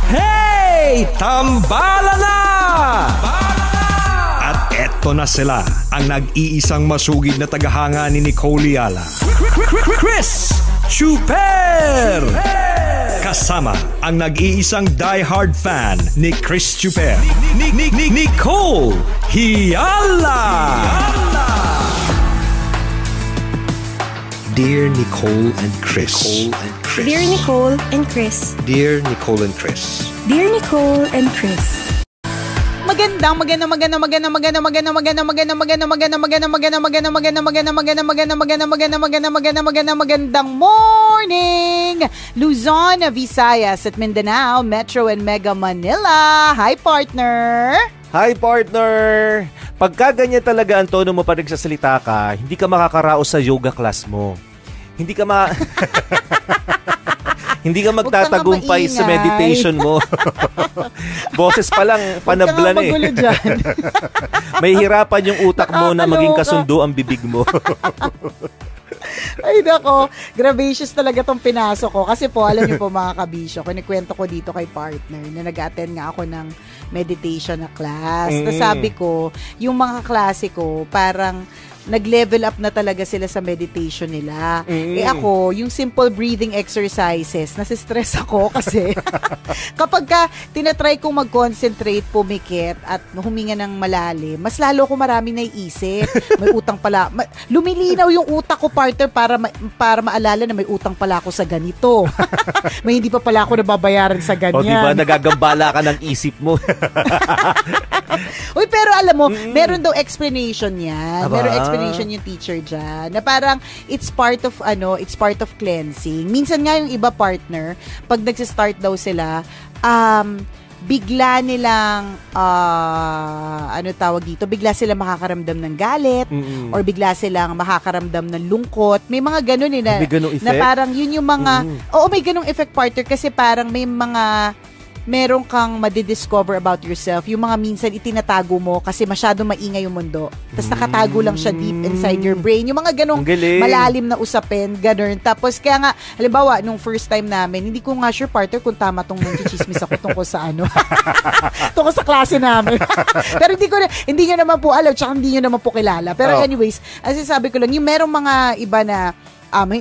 Hey! Tambala na! At eto na sila, ang nag-iisang masugid na tagahanga ni Nicole Yala. Chris Chuper! Kasama ang nag-iisang die-hard fan ni Chris Chuper, Nicole Yala! Dear Nicole and Chris. Dear Nicole and Chris. Dear Nicole and Chris. Dear Nicole and Chris. Magandang morning, Luzon, Visayas at Mindanao, Metro and Mega Manila. Hi, partner. Hi, partner! Pagka ganyan talaga ang tono mo pag nagsasalita ka, hindi ka makakaraos sa yoga class mo. Hindi ka hindi ka magtatagumpay sa meditation mo. Boses pa lang, panabla na eh. May hirapan yung utak mo na maging kasundo ang bibig mo. Ay nako, gracious talaga tong pinasok ko. Kasi po, alam niyo po mga kabisyo, kinikwento ko dito kay partner na nag-attend nga ako ng meditation na class. Tapos sabi ko, yung mga klase ko, parang nag-level up na talaga sila sa meditation nila. Eh ako, yung simple breathing exercises, nasistress ako kasi kapag ka tinatry kong mag-concentrate, pumikit at huminga ng malalim, mas lalo ko marami naiisip. May utang pala. Lumilinaw yung utak ko, partner, para maalala na may utang pala ako sa ganito. May hindi pa pala ako nababayaran sa ganyan. O diba, nagagambala ka ng isip mo. Uy, pero alam mo, meron daw explanation yan. Meron explanation yung teacher dyan. Na parang, it's part of cleansing. Minsan nga yung iba partner, pag nagsistart daw sila, bigla nilang, bigla silang makakaramdam ng galit, or bigla silang makakaramdam ng lungkot. May mga ganun eh, na parang yun yung mga, may ganung effect partner, kasi parang may mga, meron kang madidiscover about yourself. Yung mga minsan itinatago mo kasi masyado maingay yung mundo. Tapos nakatago lang siya deep inside your brain. Yung mga ganong malalim na usapin, ganun. Tapos kaya nga, halimbawa, nung first time namin, hindi ko nga sure, partner, kung tama tong chismis ako tungkol sa tungkol sa klase namin. Pero hindi nyo naman po alam, tsaka hindi nyo naman po kilala. Pero anyways, as sabi ko lang, yung merong mga iba na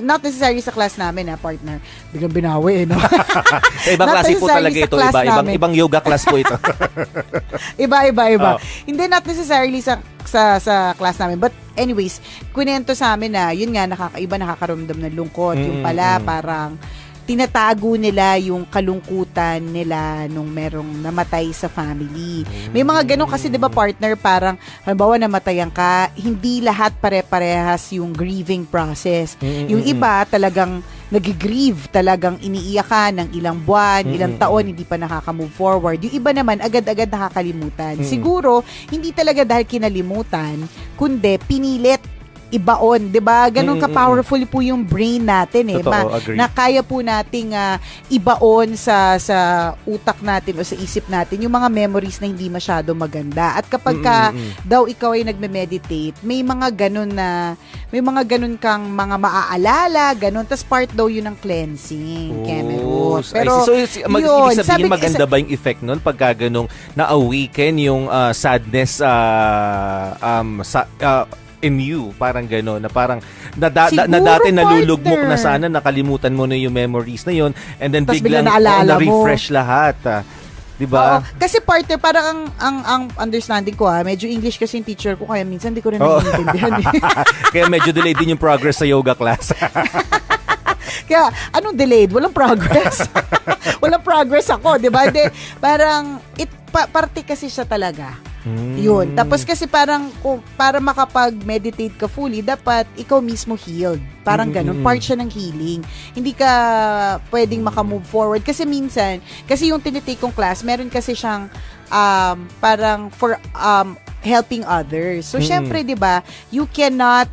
not necessarily sa class namin, partner. Biglang binawi, no? Ibang klase po talaga ito. Ibang yoga class po ito. Iba. Hindi, not necessarily sa class namin. But anyways, kwento sa amin na, yun nga, nakakaramdam ng lungkot. Yung pala, parang tinatago nila yung kalungkutan nila nung merong namatay sa family. May mga ganun kasi, 'di ba, partner, parang halimbawa namatayan ka, hindi lahat pare-parehas yung grieving process. Yung iba talagang nag-grieve, talagang iniiyak ka ng ilang buwan, ilang taon, hindi pa nakaka-move forward. Yung iba naman agad-agad nakakalimutan. Siguro hindi talaga dahil kinalimutan, kundi pinilit ibaon, 'di ba? Ganun ka-powerful po yung brain natin eh. Totoo, na kaya po nating ibaon sa utak natin o sa isip natin yung mga memories na hindi masyado maganda. At kapag daw ikaw ay nagme-meditate, may mga ganun kang mga maaalala, ganun. Tas part daw yun ng cleansing. Cameron. Pero ibig sabihin maganda ba yung effect nun pagka ganung na-awaken yung sadness in you, parang gano'n, na parang na dati nalulugmok na sana, nakalimutan mo na yung memories na yun, and then biglang na-refresh lahat. Diba? Kasi partner, parang ang understanding ko, medyo English kasi yung teacher ko, kaya minsan di ko rin naiintindihan. Kaya medyo delayed din yung progress sa yoga class. Kaya, anong delayed? Walang progress. Walang progress ako, diba? Parang, parte kasi siya talaga. Yun. Tapos kasi parang para makapag-meditate ka fully, dapat ikaw mismo healed. Parang ganun. Part siya ng healing. Hindi ka pwedeng makamove forward. Kasi minsan, kasi yung tinitake kong class, meron kasi siyang parang for helping others. So, syempre, di ba, you cannot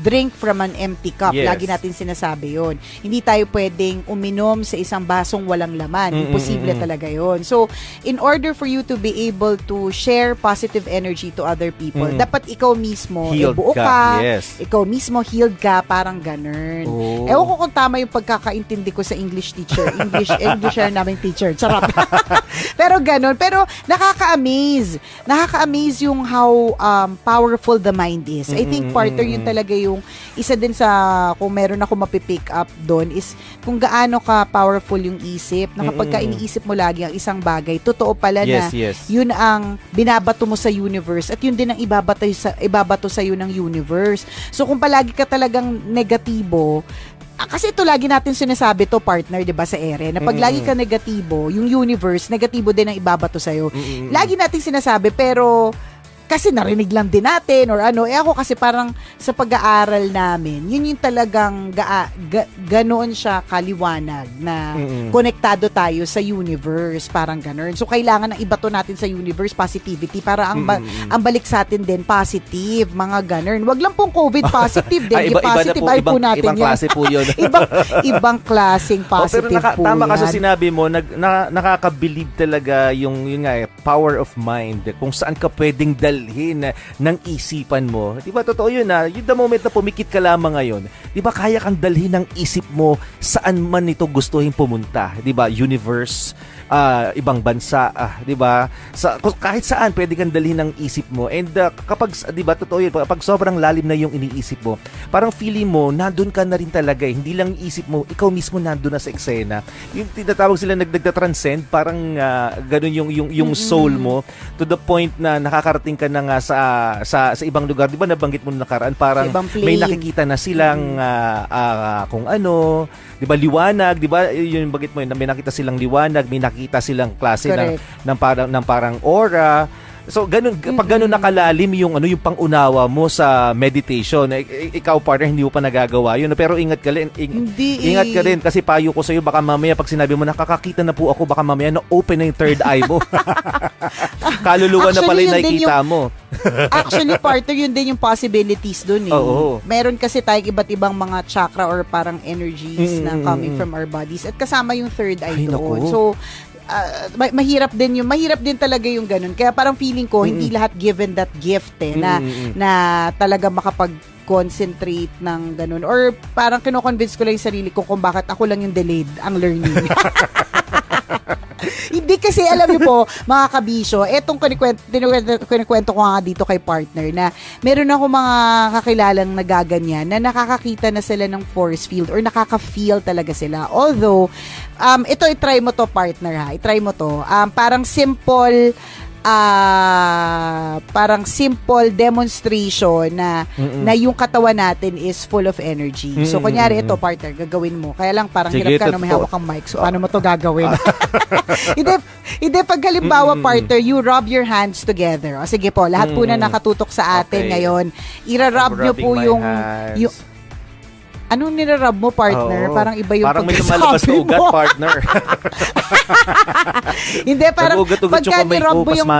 drink from an empty cup. Yes. Lagi natin sinasabi yon. Hindi tayo pwedeng uminom sa isang basong walang laman. Imposible talaga yon. So, in order for you to be able to share positive energy to other people, dapat ikaw mismo, buo ka, ikaw mismo healed ka, parang ganun. Ewan ko kung tama yung pagkakaintindi ko sa English teacher. Englisher naming teacher. Charot. Pero ganun. Pero nakaka-amaze. Nakaka-amaze yung how powerful the mind is. I think partner yun talaga yung isa din sa kung meron ako mapipick up doon is kung gaano ka powerful yung isip na kapag ka iniisip mo lagi ang isang bagay, totoo pala na yun ang binabato mo sa universe at yun din ang ibabato sa iyo ng universe. So kung palagi ka talagang negatibo, kasi ito lagi natin sinasabi to partner, 'di ba, sa ere, na pag lagi ka negatibo, yung universe negatibo din ang ibabato sa iyo. Lagi natin sinasabi pero kasi narinig lang din natin or ano. Ako kasi parang sa pag-aaral namin, yun yung talagang ganoon siya kaliwanag na konektado tayo sa universe, parang ganoon. So, kailangan ng ibato natin sa universe positivity para ang balik sa atin din positive, mga ganoon. Wag lang pong COVID positive din. Positive ay po natin ibang klase po yun. ibang klaseng positive pero po tama yan. kasi sinabi mo, nakaka-believe talaga yung nga, power of mind, kung saan ka pwedeng ng isipan mo. Di ba, totoo yun na, yung the moment na pumikit ka lamang ngayon, di ba, kaya kang dalhin ng isip mo saan man ito gustuhin pumunta. Di ba, universe, ibang bansa, di ba, kahit saan pwede kang dalhin ng isip mo. And kapag, di ba, totoo yun, kapag sobrang lalim na yung iniisip mo, parang feeling mo, nandun ka na rin talaga. Hindi lang isip mo, ikaw mismo nandun na sa eksena. Yung tinatawag sila nagda-transcend, parang ganun yung soul mo, to the point na nakakarating ka na nga sa ibang lugar. Di ba nabanggit mo nakaraan, parang may nakikita na silang kung ano, di ba, liwanag, di ba, yung bagit mo, may nakita silang liwanag, may nakita silang klase ng parang aura. So ganun, pag ganun nakalalim yung pangunawa mo sa meditation, ikaw partner hindi mo pa nagagawa yun, pero ingat ka rin. Ingat ka rin kasi payo ko sa iyo, baka mamaya pag sinabi mo nakakakita na po ako, baka mamaya na open na yung third eye mo. Kaluluwa na pala yung nakikita mo. Actually partner, yun din yung possibilities dun eh. Oo. Meron kasi tayong iba't ibang mga chakra or parang energies na coming from our bodies at kasama yung third eye doon. So mahirap din talaga yung ganun. Kaya parang feeling ko hindi lahat given that gift na talaga makapag-concentrate ng ganun. Or parang kino-convince ko lang yung sarili ko kung bakit ako lang yung delayed ang learning. Hindi kasi alam niyo po, mga kabisyo, etong kinikwento ko nga dito kay partner na meron ako mga kakilalang nagaganyan na nakakakita na sila ng force field or nakaka-feel talaga sila. Although, ito i-try mo to partner ha, i-try mo to. Parang simple demonstration na yung katawan natin is full of energy. So, kunyari ito, partner, gagawin mo. Kaya lang parang hirap ka na may hawak kang mic. So, paano mo to gagawin? Hindi, pag halimbawa, partner, you rub your hands together. O, sige po, lahat po na nakatutok sa atin ngayon. Ira-rub nyo po yung anong nirarub mo, partner? Parang iba yung parang may lumalabas na ugat, partner. Hindi, parang pagka nirub mo yung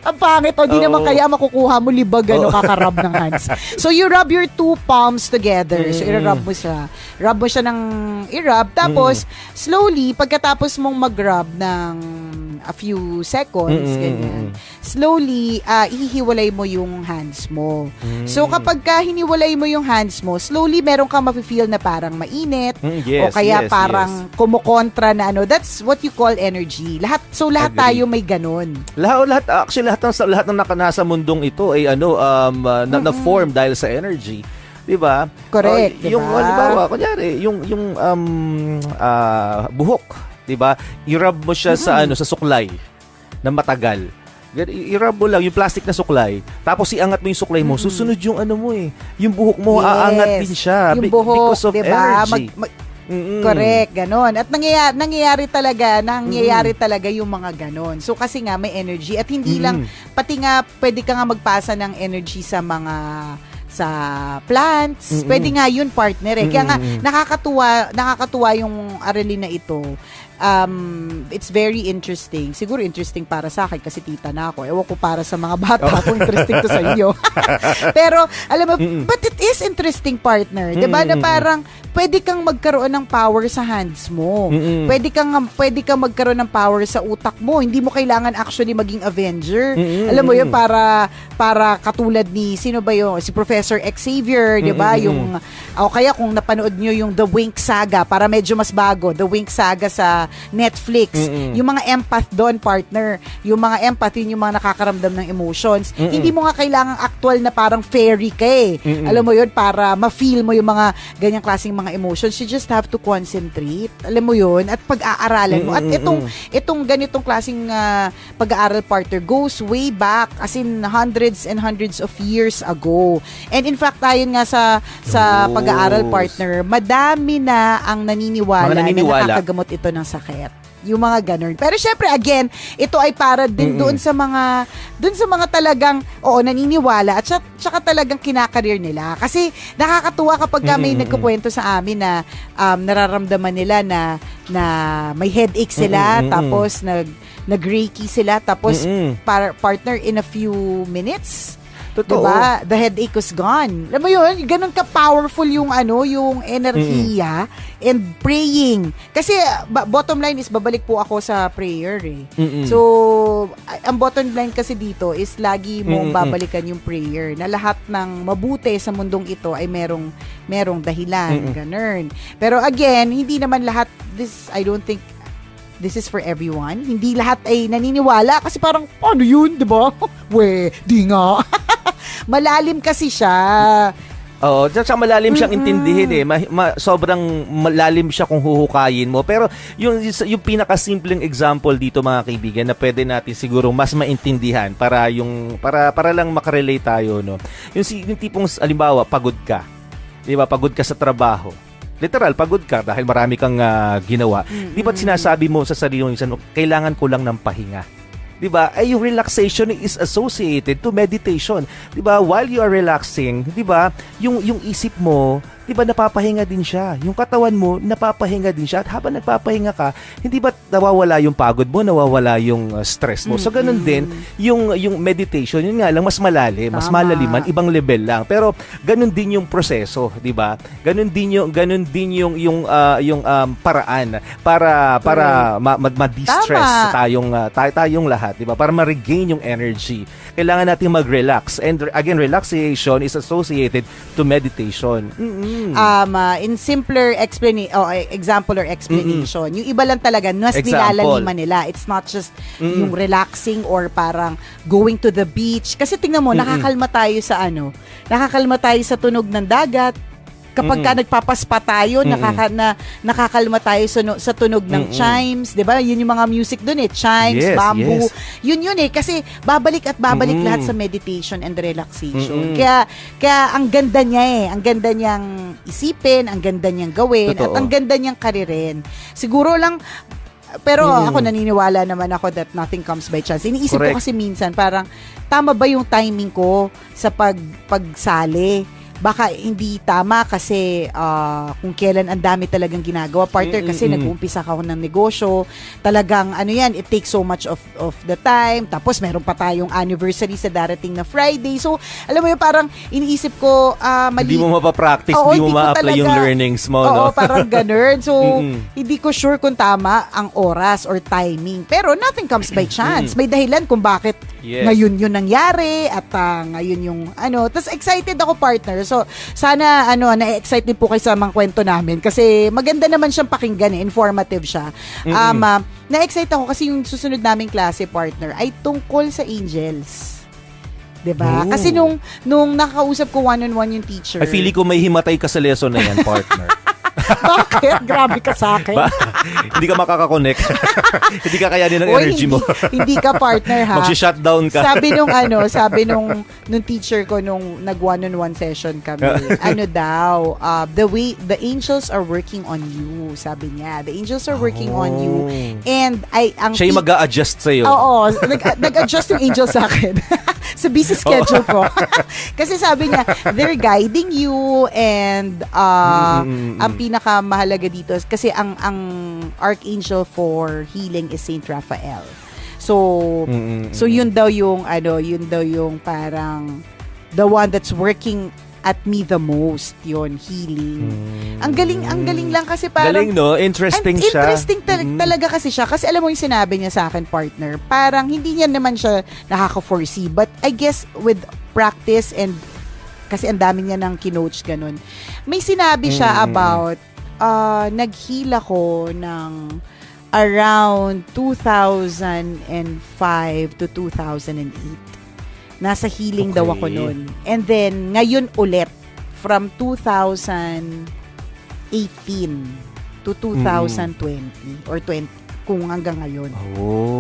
ang pangit, o di naman kaya makukuha mo libag kakarub ng hands. So you rub your two palms together. So i-rub mo siya. Rub mo siya ng i-rub. Tapos slowly, pagkatapos mong mag-rub ng a few seconds, ganyan, slowly, ihihiwalay mo yung hands mo. So kapag hiniwalay mo yung hands mo, slowly meron kang mafe-feel na parang mainit o kaya parang kumukontra na that's what you call energy. Lahat tayo may ganun. Actually, lahat ng nasa mundong ito ay na-form dahil sa energy. 'Di ba? Correct, diba? Yung halimbawa, kunyari, yung buhok, 'di ba? I-rub mo siya sa suklay na matagal. I-rub mo lang yung plastic na suklay. Tapos iangat mo yung suklay mo, susunod yung yung buhok mo, aangat din siya because of energy. Correct, ganon. At nangyayari talaga yung mga ganon. So kasi nga may energy at hindi lang, pati nga pwede ka nga magpasa ng energy sa plants. Pwede nga yun, partner eh. Kaya nga nakakatuwa yung aralin na ito. it's very interesting. Siguro interesting para sa akin kasi tita na ako. Ewan ko para sa mga bata kung interesting to sa inyo. Pero, alam mo, but it is interesting, partner. Diba na parang pwede kang magkaroon ng power sa hands mo. Pwede kang magkaroon ng power sa utak mo. Hindi mo kailangan actually maging Avenger. Alam mo yun, para katulad ni, sino ba yun? Si Professor Xavier, diba? Yung, o kaya kung napanood nyo yung The Wink Saga, para medyo mas bago, The Wink Saga sa Netflix. Yung mga empath doon, partner. Yung mga empath, yun yung mga nakakaramdam ng emotions. Hindi mo nga kailangan actual na parang fairy ka eh. Alam mo yun, para ma-feel mo yung mga ganyang klaseng mga emotions. You just have to concentrate. Alam mo yun, at pag-aaralan mo. At itong ganitong klaseng pag-aaral, partner, goes way back, as in hundreds and hundreds of years ago. And in fact, ayon nga sa pag-aaral, partner, madami na ang naniniwala na nakakagamot ito ng sakit. Yung mga ganun. Pero syempre, again, ito ay para din doon sa mga talagang, naniniwala at saka talagang kinakareer nila. Kasi nakakatuwa kapag may nagkukwento sa amin na nararamdaman nila na may headache sila, tapos nag-reiki sila, tapos partner in a few minutes, totoo. Diba? The headache was gone. Alam mo yun, ganun ka-powerful yung yung enerhiya and praying. Kasi bottom line is, babalik po ako sa prayer eh. So, ang bottom line kasi dito is lagi mong babalikan yung prayer na lahat ng mabuti sa mundong ito ay merong dahilan. Ganun. Pero again, hindi naman lahat, I don't think this is for everyone. Hindi lahat ay naniniwala kasi parang, ano yun, di ba? Di nga. Malalim kasi siya. Oo, tsaka malalim siyang intindihin eh. Sobrang malalim siya kung huhukayin mo. Pero yung pinakasimpleng example dito, mga kaibigan, na pwede natin siguro mas maintindihan para lang makarelate tayo, no. Yung tipong halimbawa, pagod ka. 'Di ba? Pagod ka sa trabaho. Literal, pagod ka dahil marami kang ginawa. Di ba't sinasabi mo sa sarili mo, kailangan ko lang ng pahinga? Di ba? Ay, yung relaxation is associated to meditation. Di ba? While you are relaxing, di ba? Yung isip mo, di ba, napapahinga din siya. Yung katawan mo, napapahinga din siya. At habang nagpapahinga ka, hindi ba nawawala yung pagod mo, nawawala yung stress mo. So, ganun din, yung meditation, yun nga lang, mas malalim, mas malaliman, ibang level lang. Pero, ganun din yung proseso, di ba? Ganun din yung paraan para ma-distress tayong lahat, di ba? Para ma-regain yung energy. Kailangan natin mag-relax. And again, relaxation is associated to meditation. In simpler example or explanation, yung iba lang talaga, mas nilalaliman nila. It's not just yung relaxing or parang going to the beach. Kasi tingnan mo, nakakalma tayo sa tunog ng dagat. Kapag ka nagpapaspa tayo, nakakalma tayo sa tunog ng chimes, 'di ba? Yun yung mga music doon eh, chimes, bamboo. Yes. Yun eh, kasi babalik at babalik lahat sa meditation and relaxation. Kaya ang ganda niya eh, ang ganda niyang isipin, ang ganda niyang gawin, at ang ganda niyang karirin. Siguro lang, pero ako naniniwala naman ako that nothing comes by chance. Iniisip ko kasi minsan, parang tama ba yung timing ko sa pagsali? Baka hindi tama kasi kung kailan ang dami talagang ginagawa, partner, kasi nag-uumpisa ako ng negosyo, talagang it takes so much of the time, tapos meron pa tayong anniversary sa darating na Friday. So alam mo yun, parang iniisip ko mali. Hindi mo mapapractice, hindi mo ma-apply yung learnings mo, no? Parang ganun. So hindi ko sure kung tama ang oras or timing, pero nothing comes by chance. May dahilan kung bakit ngayon yun nangyari at ngayon yung tas excited ako, partner. So, sana, na-excite din po kayo sa mga kwento namin kasi maganda naman siyang pakinggan, informative siya. Na-excite ako kasi yung susunod naming klase, partner, ay tungkol sa angels. 'Di ba? Kasi nung nakakausap ko one-on-one yung teacher. Ay, feeling ko may himatay ka sa lesson na yan, partner. Bakit? Grabe ka sa akin. Hindi ka makakakonect. Hindi ka kayanin ng energy mo. Hindi ka, partner, ha? Mag-shutdown ka. Sabi nung teacher ko nung nag-one-on-one session kami, the angels are working on you, sabi niya. The angels are working on you. And siya yung mag-a-adjust sa'yo. Oo. Nag-adjust yung angel sa akin. sa busy schedule ko. Kasi sabi niya, they're guiding you and ang pinakamahalaga dito kasi ang archangel for healing is Saint Raphael. So yun daw yung parang the one that's working at me the most, yon healing. Ang galing lang kasi parang galing, no? Interesting siya. Interesting talaga kasi siya. Kasi alam mo yung sinabi niya sa akin, partner, parang hindi niya naman siya nakaka-foresee. But I guess with practice and kasi ang dami niya ng kinoach ganun. May sinabi siya about nag-heal ako ng around 2005 to 2008. Nasa healing daw ako noon. And then, ngayon ulit, from 2018 to 2020 or 20, kung hanggang ngayon.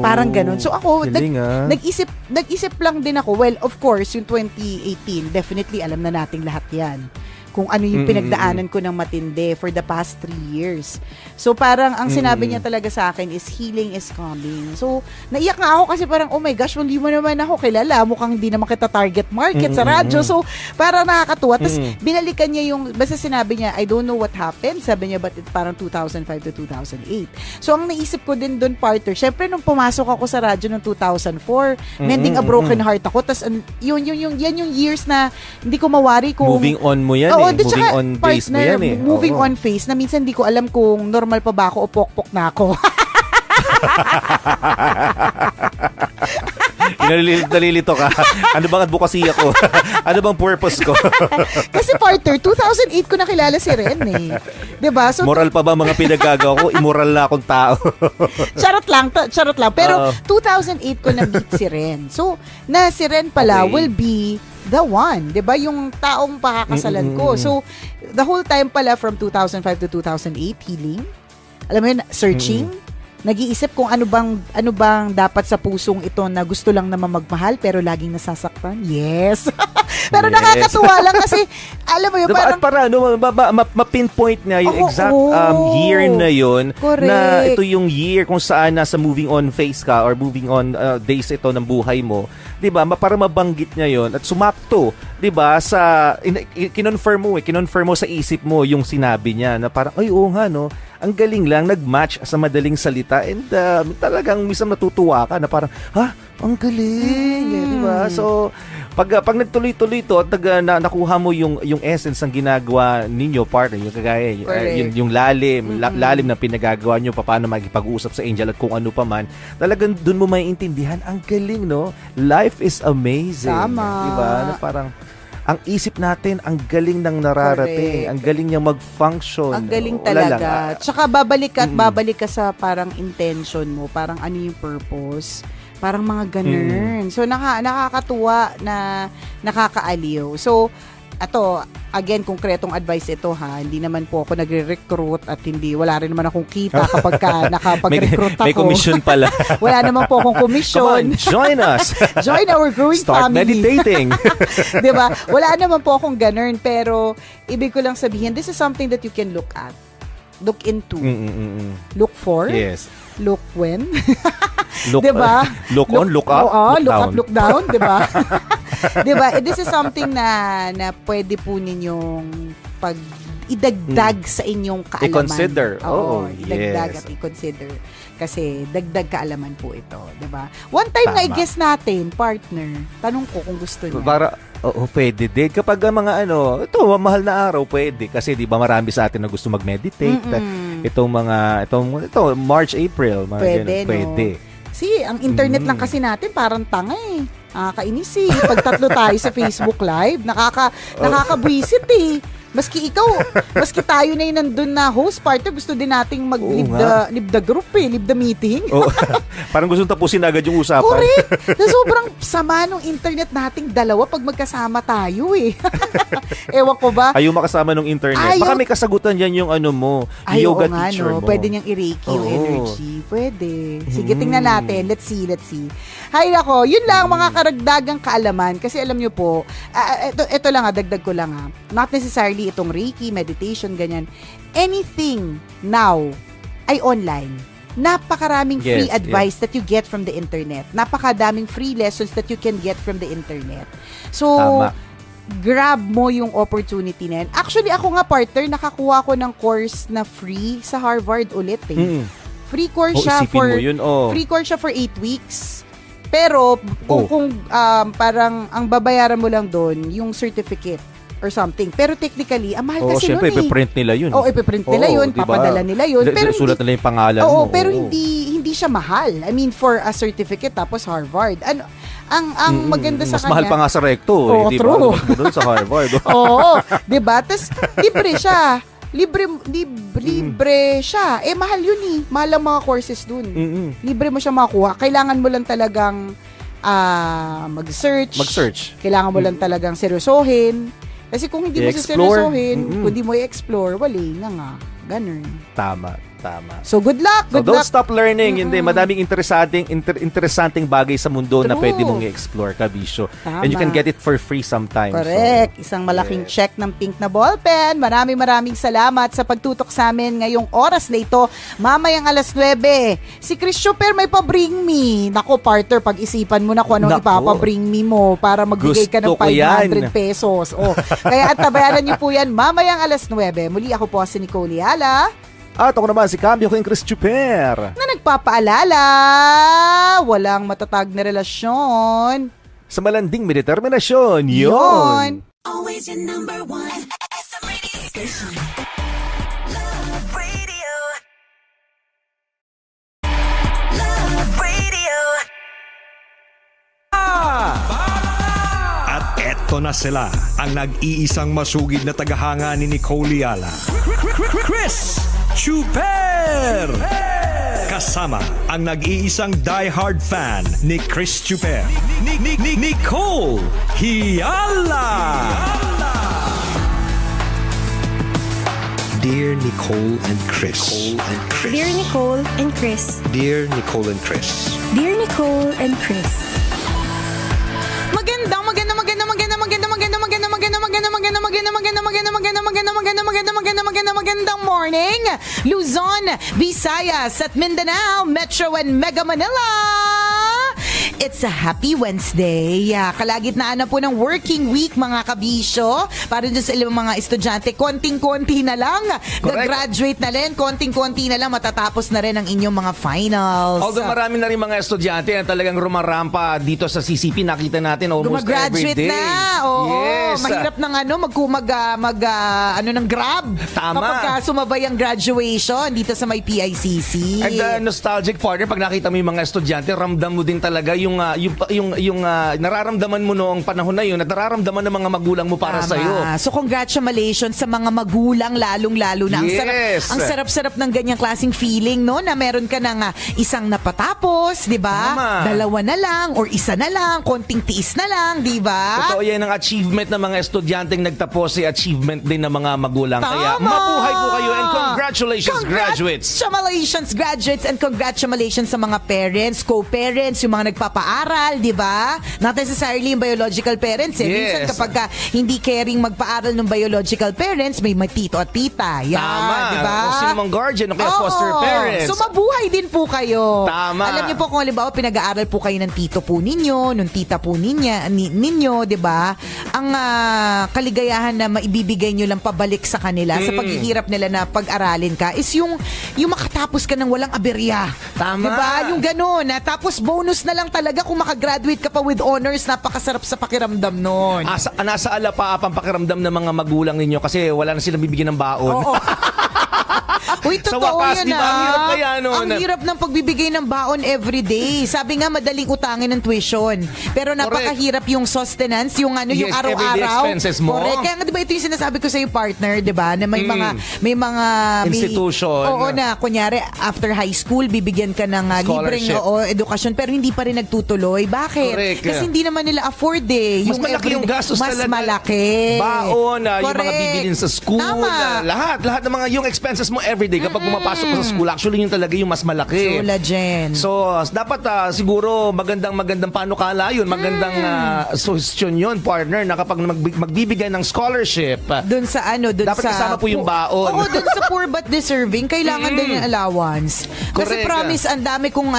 Parang ganun. So ako, nag-isip lang din ako. Well, of course, yung 2018, definitely alam na nating lahat yan. Kung ano yung pinagdaanan ko ng matindi for the past 3 years. So, parang ang sinabi niya talaga sa akin is healing is coming. So, naiyak nga ako kasi parang, oh my gosh, hindi mo naman ako kilala. Mukhang hindi naman kita target market sa radyo. So, parang nakakatuwa. Tapos, binalikan niya yung, basta sinabi niya, I don't know what happened. Sabi niya, but it's parang 2005 to 2008. So, ang naisip ko din doon, partner, syempre, nung pumasok ako sa radyo noong 2004, mending a broken heart ako. Tapos, yan yung years na hindi ko mawari kung... Moving on mo yan. Moving on phase mo yan eh. Moving on phase na minsan hindi ko alam kung normal pa ba ako o pokpok na ako. Nalilito ka. Ano bang advokasya ko? Ano bang purpose ko? Kasi partner, 2008 ko nakilala si Ren eh. 'Di ba? So, moral pa ba mga pinagagawa ko? Immoral na akong tao. charot lang. Pero 2008 ko na-meet si Ren. So, na si Ren pala will be the one, 'di ba? Yung taong pakakasalan ko. So, the whole time pala from 2005 to 2008 healing. Alam mo yun, searching. Nag-iisip kung ano bang dapat sa pusong ito na gusto lang naman magmahal pero laging nasasaktan. Yes. Pero nakakatuwa lang kasi alam mo yun, diba, parang ma-pinpoint na yung exact year na yun. Correct. Na ito yung year kung saan nasa moving on phase ka or moving on days ito ng buhay mo. 'Di ba? Para mabanggit niya 'yon at sumakto, 'di ba? Sa kinonfirm mo sa isip mo yung sinabi niya na parang ay oo nga no. Ang galing lang, nag-match sa madaling salita and talagang minsan natutuwa ka na parang, ha? Ang galing, di ba? So, pag nagtuloy-tuloy ito at nakuha mo yung essence ng ginagawa ninyo, partner, yung kagaya, yung lalim na pinagagawa nyo, paano magipag-usap sa angel at kung ano pa man, talagang dun mo maiintindihan, ang galing, no? Life is amazing. Tama. Di ba? Na parang, ang isip natin, ang galing ng nararating. Correct. Ang galing niya mag-function. Ang galing talaga. Tsaka babalik ka sa parang intention mo. Parang ano yung purpose. Parang mga ganun. So, nakakatuwa na nakakaaliw. So, ato, again, konkretong advice ito ha. Hindi naman po ako nagre-recruit at wala rin naman akong kita kapag nakapag-recruit ako. May commission pala. Wala naman po akong commission. Come on, join us. Join our growing Start family. Start meditating. Diba? Wala naman po akong ganun. Pero, ibig ko lang sabihin, this is something that you can look at. Look into. Look for. Yes. Look when. Look, diba? Look on, look up, look down. Up, look down. Diba? Diba? This is something na pwede po ninyong idagdag sa inyong kaalaman. I-consider. Idagdag at i-consider. Kasi dagdag kaalaman po ito. Diba? One time na i-guess natin, partner. Tanong ko kung gusto niya. Pwede din. Kapag mga ito, mahal na araw, pwede. Kasi di ba marami sa atin na gusto mag-meditate. Itong March, April. Pwede, pwede. See, ang internet lang kasi natin parang tanga eh. Nakakainis eh. Pag tatlo tayo sa Facebook Live, nakakabwisit eh. Maski tayo na yung nandun na host partner, gusto din nating leave the group leave the meeting. Parang gusto tapusin agad yung usapan. Correct. Na sobrang sama nung internet nating dalawa pag magkasama tayo eh. Ewan ko ba? Ayaw makasama nung internet. Baka may kasagutan yan yung mo, yoga teacher mo. Pwede niyang i-reiki yung energy. Pwede. Sige, tingnan natin. Let's see. Hay nako, yun lang mga karagdagang kaalaman. Kasi alam nyo po, ito lang dagdag ko lang not necessarily itong Reiki, meditation, ganyan. Anything now ay online. napakaraming free Yes, advice that you get from the internet. Napakadaming free lessons that you can get from the internet. So, Tama. grab mo yung opportunity na yan. Actually, ako nga, partner, nakakuha ko ng course na free sa Harvard ulit eh. Free course siya isipin mo yun, free course siya for 8 weeks. Pero kung parang ang babayaran mo lang doon yung certificate or something. Pero technically, ang mahal kasi syempre, nun eh. ipiprint nila yun. Ipiprint nila yun, diba? papadala nila yun. Pero sulat nila yung pangalan Oo, mo. pero hindi siya mahal. I mean, for a certificate tapos Harvard. Ang maganda sa mas kanya. mahal pa nga sa recto. Diba? True. Mas mo doon sa Harvard. Oo, 'di ba? Tapos libre siya. Libre siya. Mahal yun eh. Mahal ang mga courses dun. Libre mo siya makuha. Kailangan mo lang talagang mag-search. Kailangan mo lang talagang seryosohin. Kasi kung hindi mo siya seryosohin, kung hindi mo i-explore, wali na nga. Ganun. Tama. So, good luck. So, don't stop learning. Hindi, madaming interesanting bagay sa mundo na pwede mong i-explore, kabisyo. Tama. And you can get it for free sometimes. Correct. Isang malaking check ng pink na ballpen. Maraming salamat sa pagtutok sa amin ngayong oras na ito. Mamayang alas 9. Si Chris Super may pa-bring me. Nako, partner, pag-isipan mo na kung anong ipapa-bring me mo para magbigay ka ng 500 pesos. Kaya tabayaran niyo po yan mamayang alas 9. Muli ako po si Nicole Yala. At ako naman si Cambio King Chris Chuper. Na nagpapaalala, walang matatag na relasyon. Sa malanding may determinasyon. Yon. Always your number one. SM radio station. Love Radio. Love Radio. At eto na sila, ang nag-iisang masugid na tagahanga ni Nicole Yala. Chris Chuper! Kasama ang nag-iisang diehard fan ni Chris Chuper, Nicole Hiala! Dear Nicole and Chris. Dear Nicole and Chris. Dear Nicole and Chris. Dear Nicole and Chris. Magandang morning, Luzon, Visayas at Mindanao, Metro and Mega Manila. It's a happy Wednesday. Kalagitnaan na po ng working week, mga kabisyo. Para dyan sa ilang mga estudyante, konting-konti na lang. Graduate na rin, konting-konti na lang. Matatapos na rin ang inyong mga finals. Although marami na rin mga estudyante na talagang rumarampa dito sa CCP. Nakita natin almost every day. Na. Oo, yes. Mahirap ng ng Grab. Tama. Kapag sumabay ang graduation dito sa may PICC. And nostalgic partner, pag nakita mo yung mga estudyante, ramdam mo din talaga yung nararamdaman mo noong panahon na yun at nararamdaman ng mga magulang mo para sa iyo. So congratulations sa mga magulang, lalong-lalo na. Yes. Ang sarap-sarap ng ganyang klaseng feeling, no? Na meron ka ng isang napatapos, di ba? Tama. Dalawa na lang or isa na lang, konting tiis na lang, di ba? Totoo yan ang achievement ng mga estudyanteng nagtapos, si achievement din ng mga magulang. Tama. Kaya mabuhay po kayo and congratulations, graduates! Congratulations, graduates, and congratulations sa mga parents, co-parents, yung mga nagpapaaral, di ba? Not necessarily yung biological parents. Yes. Minsan kapag hindi caring magpaaral ng biological parents, may tito at tita. Yan, Tama. di ba? O sino mang guardian o kaya foster parents. So mabuhay din po kayo. Tama. Alam niyo po kung halimbawa pinag-aaral po kayo ng tito po ninyo, ng tita po ninyo, di ba? Ang kaligayahan na maibibigay nyo lang pabalik sa kanila sa paghihirap nila na pag-aralin ka is yung makatapos ka ng walang aberya. Tama. Di ba? Yung gano'n. Tapos bonus na lang talaga kung makagraduate ka pa with honors, napakasarap sa pakiramdam nun. Nasa alapaapang pakiramdam ng mga magulang ninyo kasi wala na silang bibigyan ng baon. Oo. Uy, Sa totoo wakas, yan, di ba? Ang hirap kaya nun. Ang hirap ng pagbibigay ng baon everyday. Sabi nga, madaling utangin ng tuition. Pero napakahirap yung sustenance, yung yung Yes, araw-araw. everyday expenses mo. Correct. Kaya nga, di ba, ito yung sinasabi ko sa iyo, partner, di ba, na may mga institution. Na kunyari, after high school, bibigyan ka ng libreng edukasyon, pero hindi pa rin nagtutuloy. Bakit? Correct. Kasi hindi naman nila afford eh. Mas malaki yung gastos mas talaga. Malaki. Baon, yung mga Correct. bibilin sa school, Tama. lahat ng mga yung expenses mo everyday eh. Kapag pumapasok ka sa school, actually yun talaga yung mas malaki. Chula, Jen. So, dapat siguro magandang panukala yun, magandang suggestion yun, partner, na kapag magbibigay ng scholarship, Doon sa dapat kasama po yung baon. Oo, doon sa poor but deserving, kailangan din yung allowance. Kasi Correct. promise, ang dami kong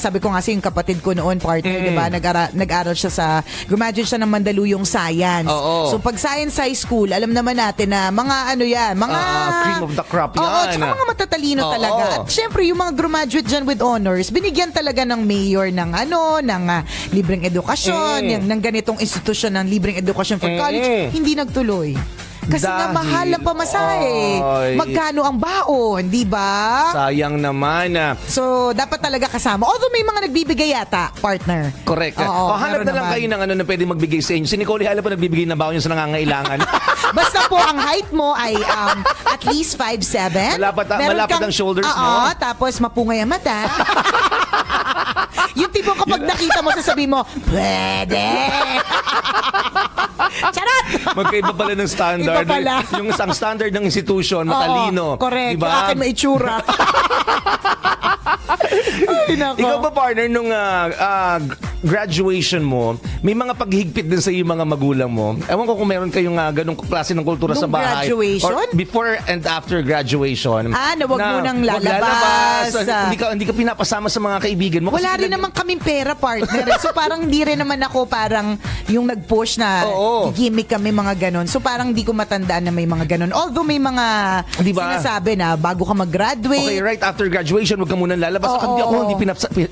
sabi ko nga yung kapatid ko noon, partner, di ba? Nag-aral siya graduate siya ng Mandaluyong Science. Oo. So, pag Science High School, alam naman natin na mga cream of the crop yan. Oo, tsaka mga matatalino talaga. At syempre, yung mga graduate dyan with honors, binigyan talaga ng mayor ng libreng edukasyon, ng ganitong institusyon ng libreng edukasyon for college, hindi nagtuloy. Kasi nga mahal ang pamasahe. Magkano ang baon, di ba? Sayang naman. So, dapat talaga kasama. Although may mga nagbibigay yata, partner. Correct. Oo, Hanap na lang kayo ng na pwede magbigay sa inyo. Si Nicole Hala pa nagbibigay ng baon yung sa nangangailangan. Basta po ang height mo ay at least 5'7". Malapad ang shoulders mo. Oo, tapos mapungay ang mata. Yung tipong kapag nakita mo, sasabihin mo, pwede. Charot! Magkaiba pala ng standard. Iba pala. Yung isang standard ng institusyon, matalino. Oo, correct. Diba? Yung akin may itsura. Ay, nako. Ikaw ba, partner, nung graduation mo, may mga paghigpit din sa iyo mga magulang mo? Ewan ko kung meron kayong ganong klase ng kultura Nung sa bahay. graduation? Or before and after graduation. Na wag mo nang wag lalabas. Hindi ka pinapasama sa mga kaibigan mo. Wala kasi rin naman kaming pera, partner. So parang hindi rin naman ako parang yung nag-push na gimmick kami mga ganon. So parang hindi ko matandaan na may mga ganon. Although may mga sinasabi na bago ka mag-graduate. Okay, right after graduation, wag ka munang lalabas.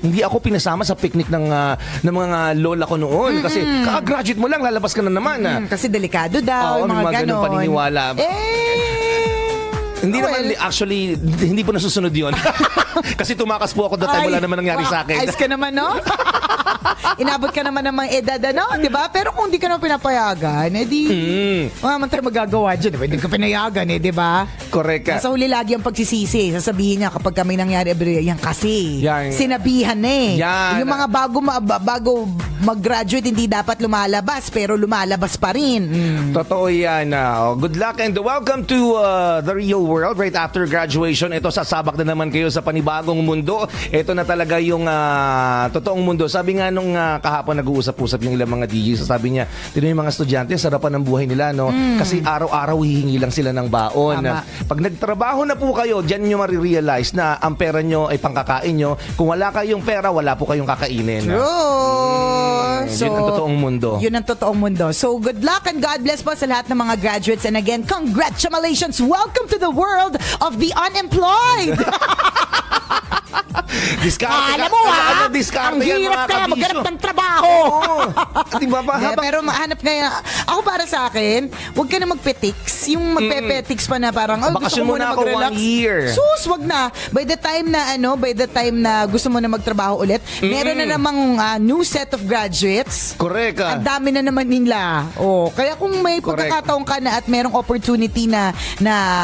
Hindi ako pinasama sa picnic ng mga lola ko noon. Kasi kaka-graduate mo lang, lalabas ka na naman. Kasi delikado daw, mga ganong paniniwala. Hindi naman, actually, hindi po nasusunod yun. Kasi tumakas po ako that time, wala naman nangyari sa akin. Ayos ka naman, no? Inabot ka naman ng mga edad, ano? Diba? Pero kung hindi ka naman pinapayagan, wala man tayo magagawa dyan. Diba? Hindi ka pinayagan, diba? Correct ka. Nasa huli lagi ang pagsisisi. Sasabihin niya kapag kami nangyari, yan kasi. Sinabihan Yan. Yung mga bago mag-graduate, hindi dapat lumalabas, pero lumalabas pa rin. Totoo yan. Good luck and welcome to the real world right after graduation. Ito, sasabak na naman kayo sa panibagong mundo. Ito na talaga yung totoong mundo. Sabi nga nung kahapon nag-uusap-usap yung ilang mga DJs, sabi niya, tino yung mga estudyante, sarapan ng buhay nila, no? Kasi araw-araw hihingi lang sila ng baon. Tama. Pag nagtrabaho na po kayo, dyan nyo marirealize na ang pera nyo ay pangkakain nyo. Kung wala kayong pera, wala po kayong kakainin. True. Yun ang totoong mundo. Yun ang totoong mundo. So, good luck and God bless po sa lahat ng mga graduates. And again, congratulations! Welcome to the world of the unemployed! Diskarte alam mo diskarte ang yan, hirap mga kaya kabisyo. maghanap ng trabaho. Diba pa? Pero mahanap kaya. Ako para sa akin, huwag ka na magpetix. Yung magpepetix pa na parang, gusto Bakasyon ko muna muna ako mag-relax. 1 year. Sus, wag na. By the time na gusto mo na magtrabaho ulit, meron na namang new set of graduates. Correct. Ang dami na naman nila. Kaya kung may pagkakataon ka na at merong opportunity na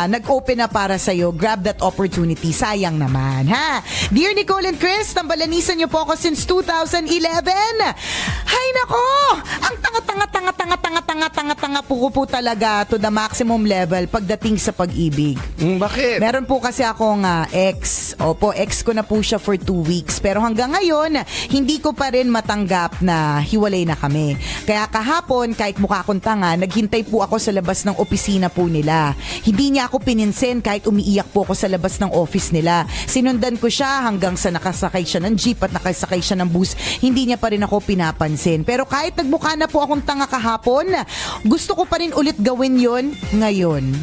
nag-open na para sa'yo, grab that opportunity. Sayang naman, ha? Dear Nicole and Chris, tambalanisan niyo po ako since 2011. Hay nako! Ang tanga-tanga po talaga to the maximum level pagdating sa pag-ibig. Bakit? Meron po kasi akong ex. Opo, ex ko na po siya for 2 weeks. Pero hanggang ngayon, hindi ko pa rin matanggap na hiwalay na kami. Kaya kahapon, kahit mukha kong tanga, naghintay po ako sa labas ng opisina po nila. Hindi niya ako pininsin kahit umiiyak po ako sa labas ng office nila. Sinundan ko siya hanggang sa nakasakay siya ng jeep at nakasakay siya ng bus. Hindi niya pa rin ako pinapansin. Pero kahit nagmukha na po akong tanga kahapon, gusto ko pa rin ulit gawin yon ngayon.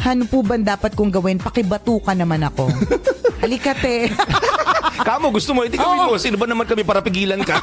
Ano po ba dapat kong gawin? Pakibatukan naman ako. Halikate. Kamo, gusto mo? Hindi kami mo. Sino ba naman kami para pigilan ka?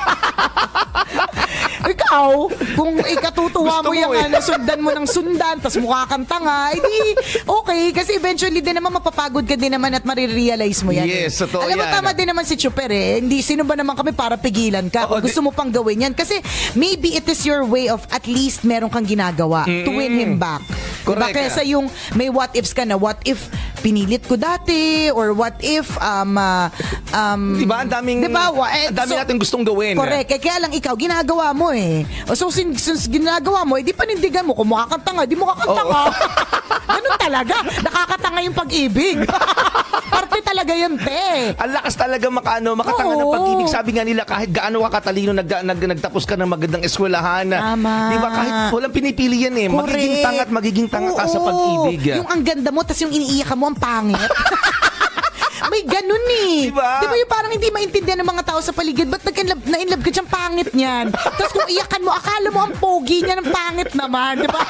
Ikaw, kung ikatutuwa mo yung sundan mo ng sundan, tas mukha kang tanga, edi okay. Kasi eventually din naman mapapagod ka din naman at marirealize mo yan. Yes, totoo Alam mo, yan. tama din naman si Chuper Hindi, sino ba naman kami para pigilan ka? Kung gusto mo pang gawin yan. Kasi maybe it is your way of at least meron kang ginagawa to win him back. Correct. Diba? Kesa yung may what ifs ka na, what if pinilit ko dati, or what if diba? Ang daming natin gustong gawin. Correct. Kaya lang ikaw, ginagawa mo eh. O so, since ginagawa mo, di panindigan mo. Kung mukha kang tanga, di mukha kang tanga. Ganun talaga. Nakakatanga yung pag-ibig. Parte talaga yun, te. Ang lakas talaga makatanga ng Oo. pag-ibig. Sabi nga nila, kahit gaano ka katalino, nagtapos ka ng magandang eskwelahan. Tama. Di ba? Kahit walang pinipili yan eh. Magiging Correct. tanga at magiging tanga ka sa Oo. pag-ibig. Yung ang ganda mo, tas yung iniiyak mo, ang pangit. May ganun eh. Diba? Di ba yung parang hindi maintindihan ng mga tao sa paligid, ba't na-inlove ka diyang pangit niyan? Tapos kung iyakan mo, akala mo ang pogi niya ng pangit naman. Di ba?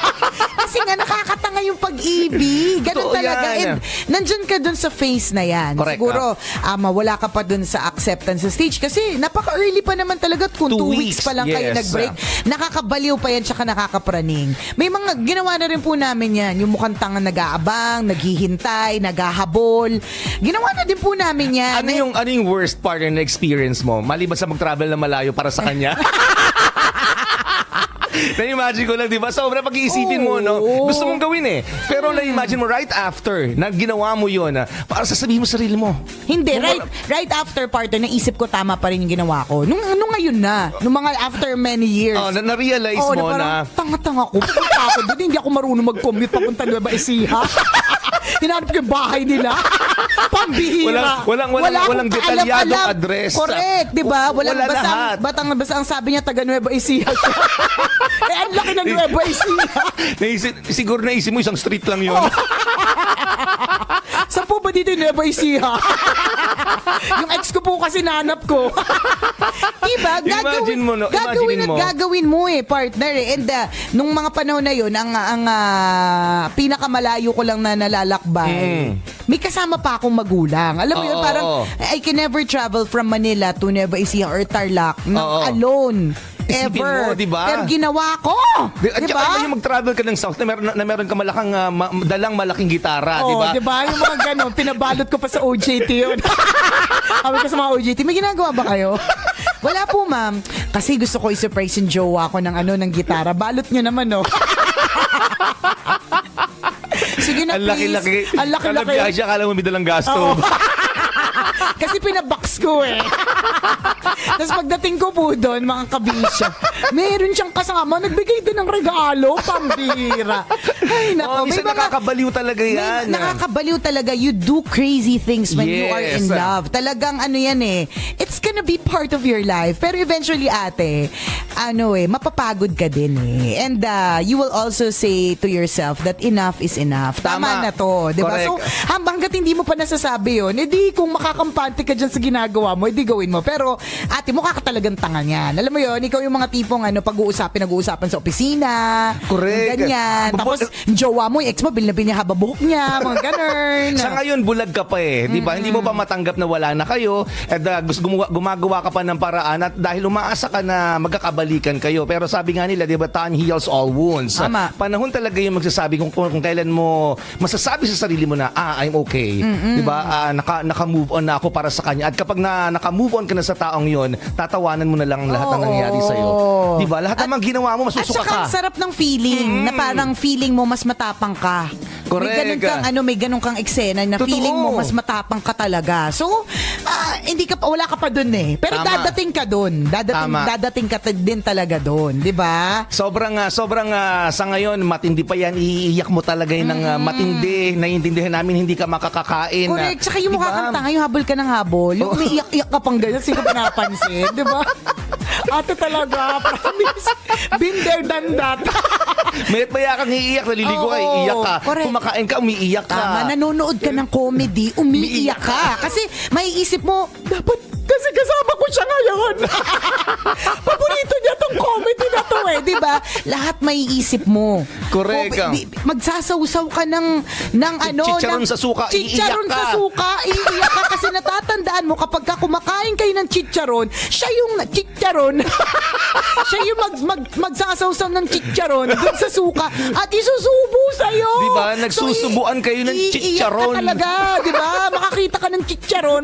Kasi nga nakakatanga yung pag-ibig. Ganun Totoo talaga. yan. And nandyan ka dun sa phase na yan. Correct, Siguro, wala ka pa dun sa acceptance sa stage. Kasi napaka-early pa naman talaga. Kung 2 weeks pa lang kayo yes. nag-break, nakakabaliw pa yan tsaka nakakapraning. May mga ginawa na rin po namin yan. Yung mukhang tanga nag-aabang, naghihintay, naghahabol. Ginawa na din po namin yan. Ano yung worst part na experience mo? Maliban sa mag-travel na malayo para sa kanya? Na-imagine ko lang, di ba? Sobrang pag-iisipin mo, no? Gusto mong gawin eh. Pero na-imagine mo right after na ginawa mo yun, para sasabihin mo sa sarili mo. Hindi, right after partner, naisip ko tama pa rin yung ginawa ko. Nung ngayon na, nung mga after many years. Na-realize mo na tanga-tanga ko. Pupunta ako doon, hindi ako marunong mag-commute papunta Nueva Ecija. Hinanap ko yung bahay nila. Pambihira. Walang detalyadong alam. address. Correct, di ba? Wala lahat. Basta ang sabi niya taga Nueva Ecija siya. Ang laki ng Nueva Ecija. Siguro naisip mo isang street lang yun. Saan po ba dito yung Nueva Ecija? Yung ex ko po kasi nanap ko. Diba? Imagine mo, no? Gagawin Imagine mo. at gagawin mo eh, partner. Eh. And nung mga panahon na yun, ang pinakamalayo ko lang na nalalakbay, may kasama pa akong magulang. Alam mo yun, Oo. parang I can never travel from Manila to Nueva Ecija or Tarlac alone. Isipin Ever. mo, diba? Pero ginawa ko. At Diba? saka yung mag-travel ka ng South na meron ka dalang malaking gitara, di ba? Oh, diba? Yung mga ganon, pinabalot ko pa sa OJT yun. Sabi ko sa mga OJT, may ginagawa ba kayo? Wala po, ma'am. Kasi gusto ko i-surprise yung jowa ko ng gitara. Balot niya naman, no? Sige na, Ang please. laki-laki. Ang laki-laki. Biyahe siya, akala mo may dalang gasto. Oo. Kasi pinabox ko eh. Tapos pagdating ko po doon, mga kabisya, meron siyang kasama, nagbigay din ng regalo, pambira. Ay, nako. Minsan nakakabaliw talaga yan. Nakakabaliw talaga. You do crazy things when you are in Yes. love. Talagang ano yan eh. It's gonna be part of your life. Pero eventually, ate, mapapagod ka din eh. And you will also say to yourself that enough is enough. Tama na to. Diba? Correct. So, hanggat hindi mo pa nasasabi yun, edi kung makakampante ka dyan sa ginagawa mo, edi gawin mo. Pero, ate, mukha ka talagang tanga niyan. Alam mo yun, ikaw yung mga tipong nag-uusapan sa opisina. Correct. Ganyan. Tapos, yung jowa mo, yung ex mo, bilnabil niya hababuhok niya, mga ganun. Sa ngayon, bulag ka pa eh. Di ba? Hindi mo pa matanggap na wala na kayo. At gumagawa ka pa ng paraan. At dahil umaasa ka na magkakabalikan kayo. Pero sabi nga nila, di ba, time heals all wounds. Tama. Panahon talaga yung magsasabi kung kailan mo masasabi sa sarili mo na, I'm okay. Di ba? Naka-move on na ako para sa kanya. At kapag naka-move on ka na sa taong yon, tatawanan mo na lang ang lahat ng nangyayari sa'yo. Di ba? Lahat naman ginawa mo, masusuka At saka, ka. ang sarap ng feeling na parang feeling mo mas matapang ka. Correct. May ganun kang eksena na Totoo. feeling mo mas matapang ka talaga. So, wala ka pa dun eh. Pero Tama. dadating ka dun. Tama. Dadating ka din talaga dun. Di ba? Sobrang sa ngayon, matindi pa yan. Iiyak mo talaga yun ng matindi. Naiintindihan namin, hindi ka makakakain. Correct. Tsaka yung Diba? mukha kang tanga, yung habol ka ng habol. Yung umiiyak-iyak ka pang ganyan, sino pinapansin? Di ba? Ate talaga, promise. Been there, done that. Mayat maya kang iiyak, naliligo ka, Oo, iiyak ka. correct. Kumakain ka, umiiyak ka. Tama, nanonood ka ng comedy, umiiyak ka. Kasi maiisip mo, dapat kasi kasama ko siya ngayon. Paborito niya tong comedy na to eh, di ba? Lahat maiisip mo. Correct. Magsasawsaw ka ng Chicharon sa suka, chicharon iiyak ka. sa suka, iiyak ka kasi natatandaan mo kapag kumakain kayo ng chicharon, siya yung chicharon. Siya yung magsasawsaw ng chicharon dun sa suka at isusubo sa'yo. Di ba? Nagsusubuan kayo ng chicharon. Iiyak ka talaga, di ba? Makakita ka ng chicharon,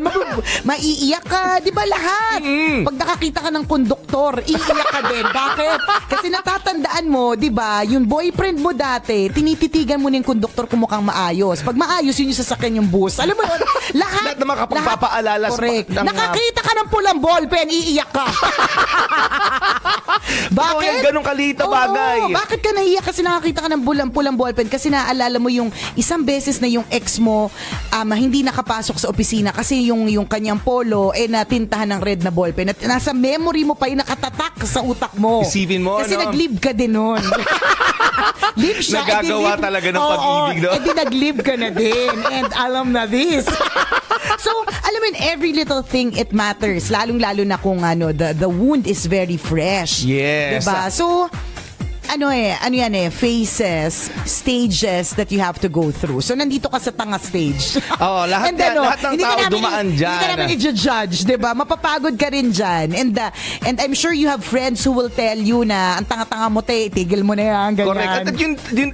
maiiyak ka, di ba lahat? Pag nakakita ka ng konduktor, iiyak ka din. Bakit? Kasi natatandaan mo, di ba, yung boyfriend mo dati, tinititigan mo ng konduktor kung mukhang maayos. Pag maayos, yun yung sasakyan yung bus. Alam mo yun? Lahat na makapagpapaalala Correct. ng Nakakita ka ng pulang ballpen, iiyak ka. Oo, yan, ganun kaliit na bagay. Oo, bakit ka naiiyak kasi nakakita ka ng pulang ballpen? Kasi naaalala mo yung isang beses na yung ex mo hindi nakapasok sa opisina kasi yung kanyang polo natintahan ng red na ballpen at nasa memory mo pa yung nakatatak sa utak mo. Isipin mo, kasi nag-live ka din nun. Live siya. Nagagawa talaga ng pag-ibig, no? Edi nag-live ka na din. And alam na this. So, alam mo yun, every little thing, it matters. Lalong-lalo na kung the wound is very fresh. Yes. Diba? So, phases, stages that you have to go through. So, nandito ka sa tanga stage. Oo, lahat ng tao dumaan dyan. Hindi ka namin i-judge, diba? Mapapagod ka rin dyan. And I'm sure you have friends who will tell you na ang tanga-tanga mo, tigil mo na yan, ganyan. Correct. At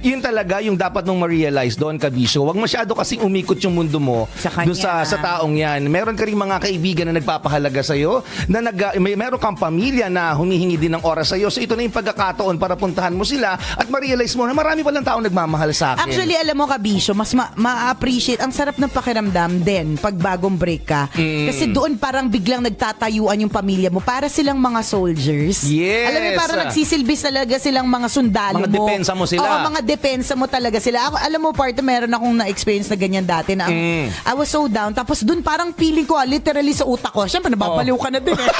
yun talaga yung dapat mong ma-realize doon, Kabisyo. Huwag masyado kasing umikot yung mundo mo doon sa taong yan. Meron ka rin mga kaibigan na nagpapahalaga sa'yo, na meron kang pamilya na humihingi din ng oras sa'yo. So, ito na yung pagkakataon para puntahan mo sila at ma-realize mo na marami palang taong nagmamahal sa akin. Actually, alam mo, Kabisyo, mas ma-appreciate, ang sarap ng pakiramdam din pag bagong break ka. Kasi doon parang biglang nagtatayuan yung pamilya mo para silang mga soldiers. Yes. Alam mo, parang nagsisilbi talaga silang mga sundalo mga mo. depensa mo sila. Oo, mga depensa mo talaga sila. Alam mo, partner, meron akong na-experience na ganyan dati na I was so down. Tapos doon parang feeling ko, literally sa utak ko, syempre nababaliw ka na din eh.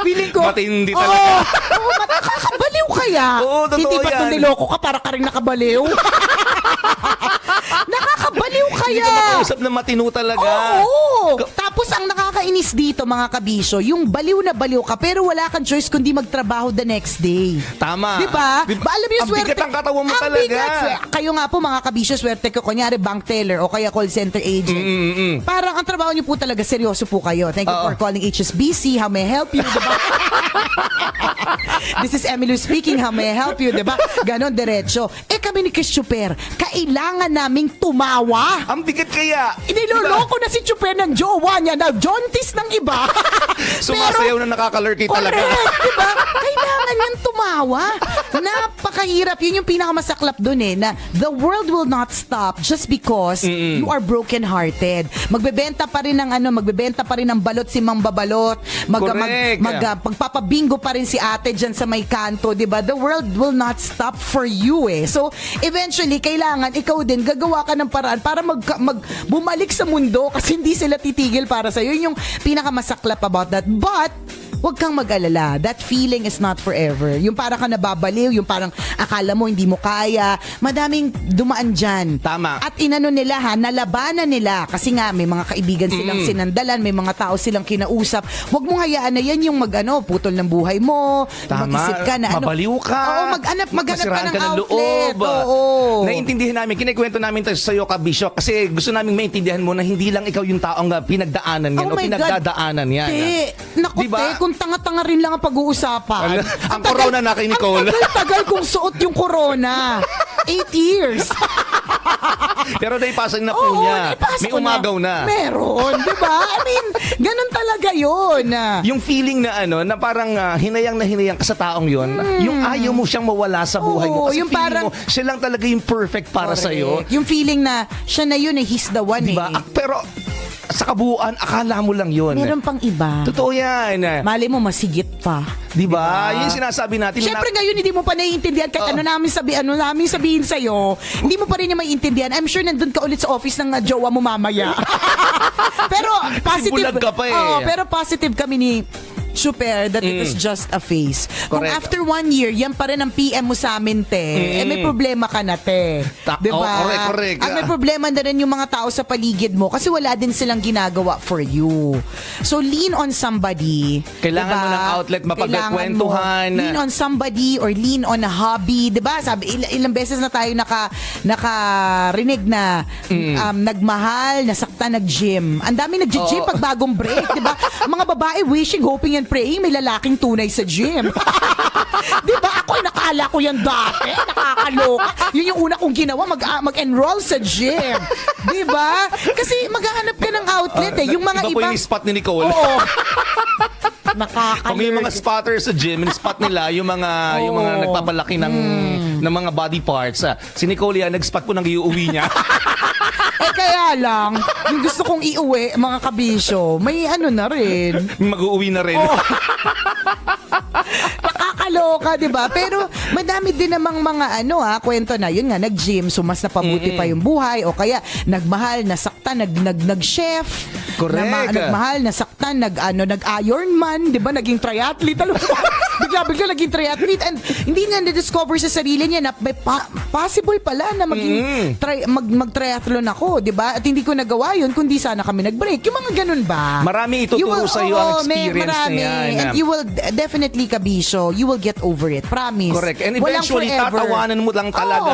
Feeling ko, matindi talaga. Oo, nakakabaliw kaya. Oo, totoo hindi pa yan. kung niloko ka, para ka rin nakabaliw. Nakakabaliw kaya. Hindi ka makausap na matino talaga. Oo. Tapos ang nakakainis dito, mga Kabisyo, yung baliw na baliw ka pero wala kang choice kundi magtrabaho the next day. Tama. Diba? Alam mo yung ang swerte. bigat ang katawan mo ang talaga. Bigat. Kayo nga po, mga Kabisyo, swerte ko. Kunyari, bank teller o kaya call center agent. Parang ang trabaho niyo po talaga, seryoso po kayo. Thank you for calling HSBC. How may I help you? Diba? This is Emily speaking. How may I help you? Diba? Ganon, diretso. Kami ni Chris Chuper, kailangan naming tumawa. Ang bigat kaya. Iniloloko na si Chuper ng jowa niya na jaunties ng iba. Sumasayaw na nakakalurky talaga. Correct, diba? Kailangan niyang tumawa. Napakahirap. Yun yung pinakamasaklap dun na the world will not stop just because you are broken-hearted. Magbebenta pa rin ng balot si Mang Babalot. Magpapabingo pa rin si ate dyan sa may kanto, diba? The world will not stop for you So, eventually, kailangan ikaw din gagawa ka ng paraan para bumalik sa mundo kasi hindi sila titigil para sa'yo. Yun yung pinakamasaklap about that. But, huwag kang mag-alala. That feeling is not forever. Yung parang ka nababaliw, yung parang akala mo hindi mo kaya. Madaming dumaan dyan. Tama. At nalabanan nila. Kasi nga, may mga kaibigan silang sinandalan, may mga tao silang kinausap. Huwag mong hayaan na yan yung putol ng buhay mo. Tama. Mag-isip ka na mabaliw ka. Oo, maghanap ka ng outlet. Loob. Oo. Naiintindihan namin, kinikwento namin tayo sa iyo, Kabisyo, kasi gusto namin maintindihan mo na hindi lang ikaw yung taong pinagdaanan yan o pinagdadaanan yan. Naku, diba? Kung tanga-tanga rin lang ang pag-uusapan. Ang corona na kay Nicole. Ang tagal kong suot yung corona. 8 years. Pero naipasan na po niya. May umagaw na. Meron, di ba? I mean, ganun talaga yun. Yung feeling na parang hinayang ka sa taong yun, yung ayaw mo siyang mawala sa buhay mo. Kasi yung feeling parang, mo, siya lang talaga yung perfect para sa'yo. Yung feeling na siya na yun, he's the one diba? Pero sa kabuuan, akala mo lang yun. Meron pang iba. Totoo yan. Mali mo, masigit pa. Diba? Yung sinasabi natin. Siyempre ngayon, hindi mo pa naiintindihan kahit ano namin sabihin sa'yo. Hindi mo pa rin niya maiintindihan. I'm sure nandun ka ulit sa office ng jowa mo mamaya. Pero positive. Bulag ka pa pero positive kami ni Chuper that it was just a phase. Kung after 1 year, yan pa rin ang PM mo sa amin, may problema ka na, diba? Correct. At may problema na rin yung mga tao sa paligid mo kasi wala din silang ginagawa for you. So, lean on somebody. Kailangan diba? mo ng outlet, mapagkwentuhan. Lean on somebody or lean on a hobby. Diba? Sabi, ilang beses na tayo nakarinig na nagmahal, nasakta, nag-gym. Ang dami nag-gym pag bagong break. Diba? Mga babae wishing, hoping and praying may lalaking tunay sa gym. Diba? Ako'y Akala ko yan dati. Nakakaloka. Yun yung una kong ginawa, mag-enroll sa gym. Diba? Kasi maghahanap ka ng outlet eh. Yung mga Iba po yung spot ni Nicole. Oo. Kung may mga spotters sa gym, yung spot nila, yung mga nagpapalaki ng mga body parts. Si Nicole yan, nag-spot po nang iuwi niya. Kaya lang, yung gusto kong iuwi, mga kabisyo, may ano na rin. Mag-uuwi na rin. Nakakaloka, di ba? Pero madami din namang mga kwento na, yun nga, nag-gym, so mas napabuti pa yung buhay, o kaya nagmahal, nasaktan, nag-chef. Correct. Nagmahal, nasaktan, nag-Ironman, di ba? Naging triathlete. Bigla naging triathlete. And hindi nga na-discover sa sarili niya na may possible pala na mag-triathlon ako, di ba? At hindi ko nagawa yun, kundi sana kami nag-break. Yung mga ganun ba? Marami ituturo sa iyo ang experience marami. na yan. And you will definitely, Kabisyo, you will get over it. Promise. Correct. And eventually, tatawanan mo lang talaga.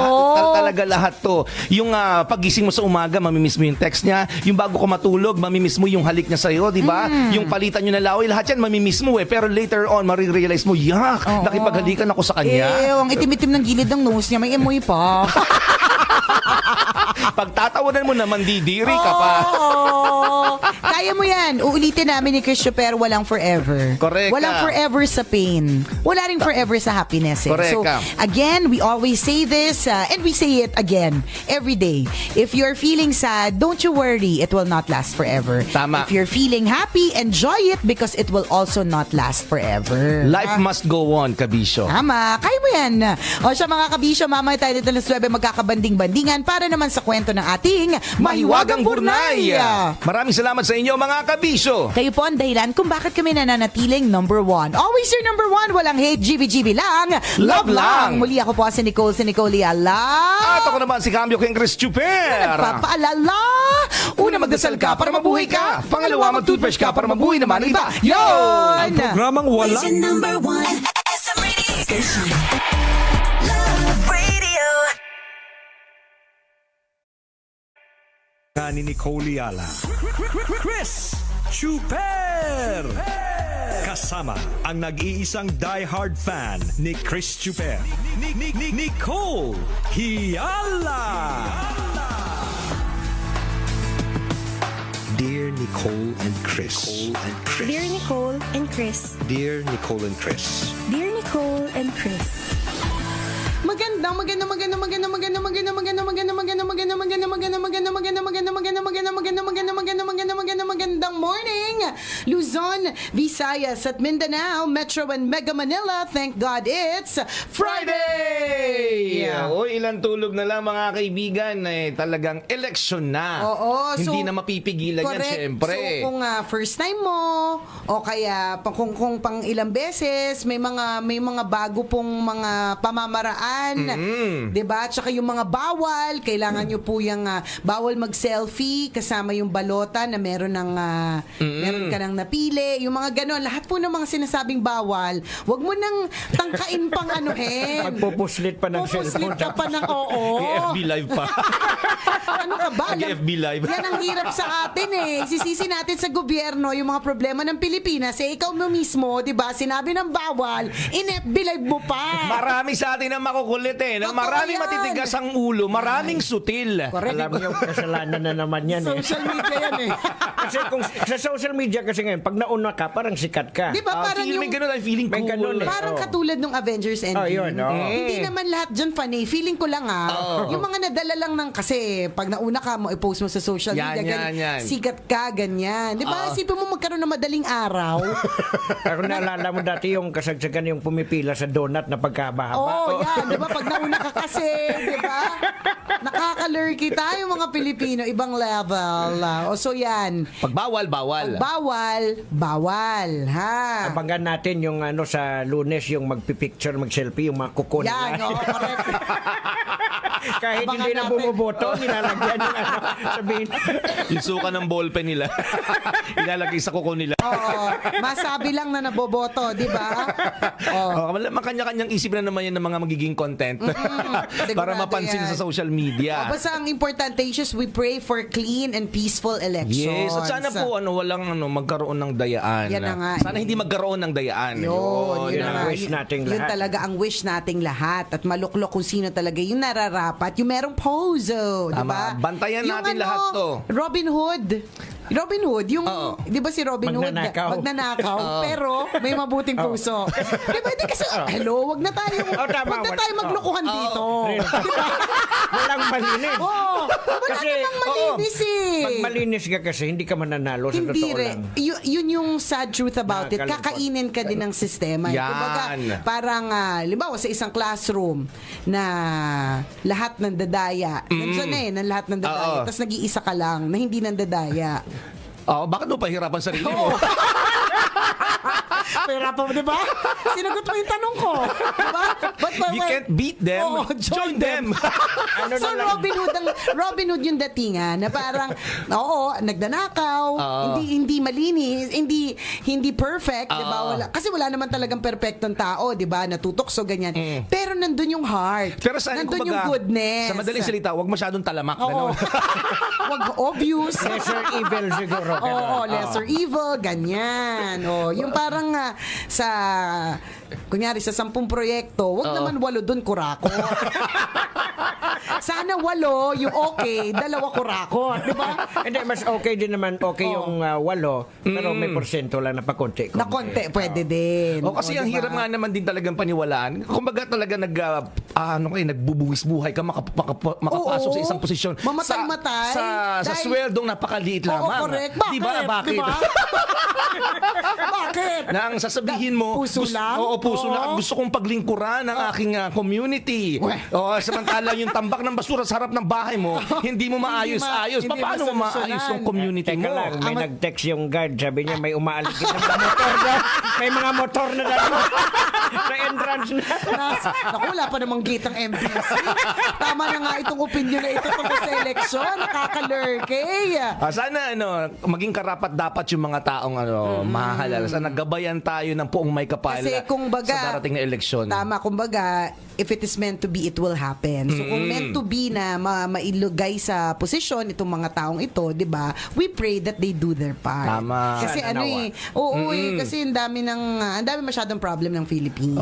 Talaga lahat to. Yung pagising mo sa umaga, mamimiss mo yung text niya. Yung bago ka matulog, mamimiss mo yung halik niya sa'yo, di ba? Yung palitan nyo na laway, lahat yan mamimiss mo eh. Pero later on, marirealize mo, yak, nakipaghalikan ako sa kanya. Ang itim-itim ng gilid ng nose niya, may emoy pa. Pagtatawanan mo naman, didiri ka pa. Kaya mo yan. Uulitin namin ni Chris Chuper, walang forever. Correct. Walang forever sa pain. Wala ring forever sa happiness. Correct. So, again, we always say this, and we say it again, every day. If you're feeling sad, don't you worry. It will not last forever. Tama. If you're feeling happy, enjoy it because it will also not last forever. Life must go on, Kabisyo. Tama. Kaya mo yan. O siya mga kabisyo, mamaya tayo dito alas 9 magkakabanding-bandingan para naman sa kwento ng ating Mahiwagang Burnay. Maraming salamat sa inyo, mga Kabisyo. Kayo po ang dahilan kung bakit kami nananatiling number 1. Always your number 1. Walang hate, GB lang. Love lang. Muli ako po si Nicole Liala. At ako naman si Cambio King Chris Chuper. Nagpapaalala. Una, magdasal ka para mabuhay ka. Pangalawa, mag-toothbrush ka para mabuhay naman iba. Yun! Ang programang Is walang your number one SM radio station. Love Radio. ni Nicole Liala. Chris Chuper! Kasama ang nag-iisang diehard fan ni Chris Chuper. Nicole Hiala! Dear Nicole and Chris. Dear Nicole and Chris. Dear Nicole and Chris. Dear Nicole and Chris. Magandang morning, Luzon, Visayas at Mindanao, Metro and Mega Manila. Thank God it's Friday! O ilang tulog na lang mga kaibigan, talagang election na. Oo, Hindi so, na mapipigilan yan, syempre. So kung first time mo o kaya kung pang ilang beses may mga bago pong mga pamamaraan, 'di ba? Tsaka yung mga bawal, kailangan niyo po yung bawal mag-selfie kasama yung balota na meron ka nang napili, yung mga ganon, lahat po ng mga sinasabing bawal, wag mo nang tangkain pang anuhin. Magpupuslit pa ng cellphone. Pupuslit ka pa ng oo. FB live pa. Ano ka ba? FB live. Yan ang hirap sa atin eh. Sisisi natin sa gobyerno yung mga problema ng Pilipinas. Ikaw mo mismo, di ba? Sinabi ng bawal, in-FB live mo pa. Marami sa atin ang makukulit eh. Totoo Maraming yan. matitigas ang ulo. Maraming sutil. Correct. Alam niyo, kasalanan na naman yan eh. Social media yan eh. Kasi kung sa social media kasi ngayon, pag nauna ka, parang sikat ka. Di ba parang May ganun, ay feeling May cool. ganun eh. Parang Oo. katulad ng Avengers Endgame. yun, oo. Hindi naman lahat dyan funny. Feeling ko lang yung mga nadala lang ng kasi pag nauna ka mo, i-post mo sa social Yan, media, yan. sigat ka, ganyan. Di ba? Isipin mo magkaroon ng madaling araw. Ako naalala mo dati yung kasagsagan yung pumipila sa donut na pagkahaba-haba. Oo, yan. Di ba? Pag nauna ka kasi, di ba? Nakaka-lurky tayo mga Pilipino. Ibang level. So, yan. Pag bawal, bawal. Bawal. Ha? Abangan natin yung sa Lunes, yung magpipicture, mag-selfie, yung mga kuko Yan, nila. correct. Kahit Abangan hindi na natin. bumuboto, nilalagyan yung ano, sabihin. Yung suka ng ballpen nila. Ilalagay sa kuko nila. Oo. Masabi lang na naboboto, di ba? Oh. Makanya-kanyang isip na naman yan ng mga magiging content. Para Sigurado mapansin yan. sa social media. Basta ang importante is just we pray for clean and peaceful elections. Yes, at sana po walang magkaroon ng dayaan. Yan na nga. Sana hindi magkaroon ng dayaan. Yun Yun ang na nga. wish nating Yun lahat. talaga ang wish nating lahat. At maluklok kung sino talaga yung nararapat, yung merong pozo, di ba? Tama. Bantayan Yung natin lahat to. Robin Hood. Robin Hood, yung, Oo. di ba si Robin Magnanakaw. Hood, magnanakaw, pero may mabuting puso. Di ba? Di kasi, hello, wag na tayo, Tama. wag na tayo maglokohan dito. Di ba? Walang malinis. Oo. Wala Kasi, namang malinis eh. Pag malinis ka kasi, hindi ka mananalo sa Hindi totoo rin. lang. Yun yung sad truth about it. Nakakalungkot. Kakainin ka din ng sistema. Yan. Kumbaga, parang, halimbawa, sa isang classroom na lahat ng dadaya, nandiyan na na lahat ng dadaya, Oo. tapos nag-iisa ka lang na hindi nandadaya. Bakit mo pahirapan sarili mo? Pera pa, di ba? Sinagot mo yung tanong ko. Di ba? You can't beat them. Oo, join them. Ano So na lang? Robin Hood yung datingan na parang oo, nagdanakaw, hindi malinis, hindi perfect, 'di ba? Kasi wala naman talagang perpektong tao, 'di ba? Natutokso ganyan. Pero nandun yung heart. Pero sa nandun yung goodness. Sa madaling salita, wag masyadong talamak. Oo. Ganun. Wag obvious. Lesser evil siguro. Oo, lesser evil, ganyan. Yung parang sa kunyari sa 10 proyekto, wag naman 8 doon kurako. Sana 8 yung okay, 2 kurakot, di ba? Hindi, mas okay din naman. Okay yung 8, pero may porsyento lang na pakunti. Na konti, pwede din. Kasi ang diba? hirap nga naman din talagang paniwalaan. Kumbaga talaga nagbubuwis buhay ka makapasok Oo. sa isang posisyon. Mamatay-matay. Sa Dahil- sweldong napakaliit Oo, lamang. correct. Di ba? Bakit? Diba? Bakit? Na ang sasabihin mo, Puso lang? Oo, puso Oo. lang. Gusto kong paglingkuran ng aking community. Samantala yung tambak ng basura sa harap ng bahay mo, hindi mo maayos-ayos. hindi Paano mo masolusyonan? maayos yung community Teka mo? lang, may nag-text yung guard. Sabi niya may umaaligid ng mga motor na. May mga motor na dito. Sa entrance na. Naku, wala pa namang gate ang MPC. Tama na nga itong opinion na ito tungkol sa eleksyon. Nakakalurke. Sana maging karapat dapat yung mga taong mahahalal. Sana gabayan tayo ng puong may kapal Kasi kung baga, sa darating na eleksyon. Tama, kumbaga, if it is meant to be, it will happen. So kung meant to be na mailugay sa posisyon itong mga taong ito, 'di ba? We pray that they do their part. Tama. Kasi Sana kasi ang dami masyadong problem ng Philippines.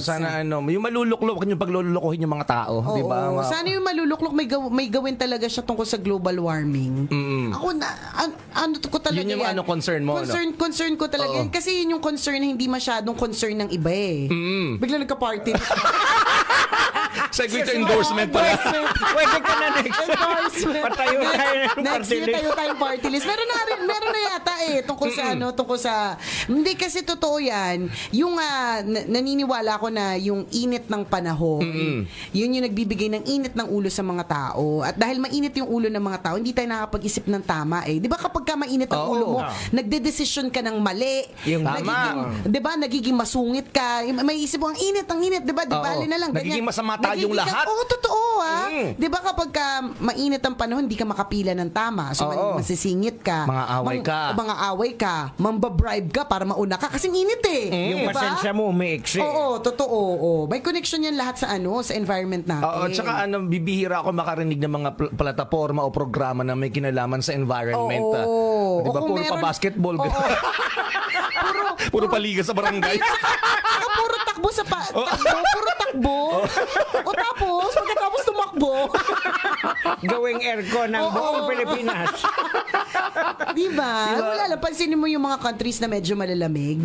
Sana yung maluluklok, yung paglululokohin yung mga tao, di ba? Sana yung maluluklok may gawin talaga siya tungkol sa global warming. Ako ko talaga Yun yung yan. concern mo, Concern ko talaga yan. Kasi yun yung concern na hindi masyadong concern ng iba eh. Bigla nagka-party. Segue to endorsement pala. Pwede ka na next. Endorsement. Patayo tayo ng Next party year list. tayo tayong party list. Meron na yata tungkol sa hindi kasi totoo yan. Yung naniniwala ko na yung init ng panahon, yun yung nagbibigay ng init ng ulo sa mga tao. At dahil mainit yung ulo ng mga tao, hindi tayo nakapag-isip ng tama eh. 'Di ba kapag ka mainit ang ulo mo, nagde-desisyon ka ng mali. Yung tama. 'Di ba nagiging masungit ka. May isip mo ang init, 'di ba? Di bali na lang. Nagiging ganyan. masama tayong lahat. Oo, totoo Di ba kapag ka mainit ang panahon, hindi ka makapila ng tama. So, masisingit ka. Mga away ka. Mambabribe ka para mauna ka. Kasing init eh. Yung Diba? pasensya mo umiiksi. Oo, totoo. May connection yan lahat sa sa environment natin. Oo, tsaka bibihira ako makarinig ng mga plataforma o programa na may kinalaman sa environment. Oo. Di ba? O kung Puro pa meron- basketball. Oo. Puro paliga sa barangay. Puro takbo sa puro takbo. O tapos, pagkatapos tumakbo. Gawing aircon ng buong Pilipinas. Diba? Wala lang. Pansinin mo yung mga countries na medyo malalamig.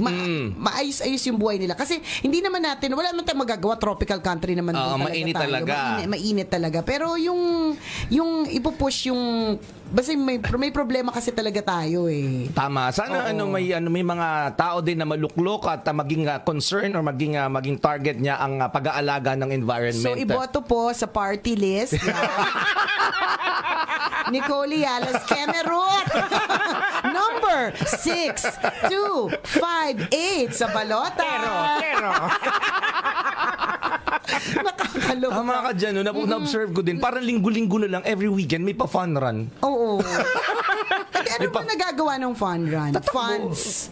Maayos-ayos yung buhay nila. Kasi hindi naman natin, wala naman tayong magagawa. Tropical country naman din talaga mainit tayo. talaga. Mainit talaga. Pero yung ipupush yung basta may problema kasi talaga tayo eh. Tama. Sana may mga tao din na maluklok at maging concern or maging target niya ang pag-aalaga ng environment. So, iboto po sa party list Nicole Yalas Kemerut. Number 6258 sa balota. Pero. Nakakaloka. Tama ka dyan, no? Na-observe ko din. Parang linggo-linggo na lang, every weekend, may pa-fun run. Oo. At ano ba nagagawa ng fun run? Funds.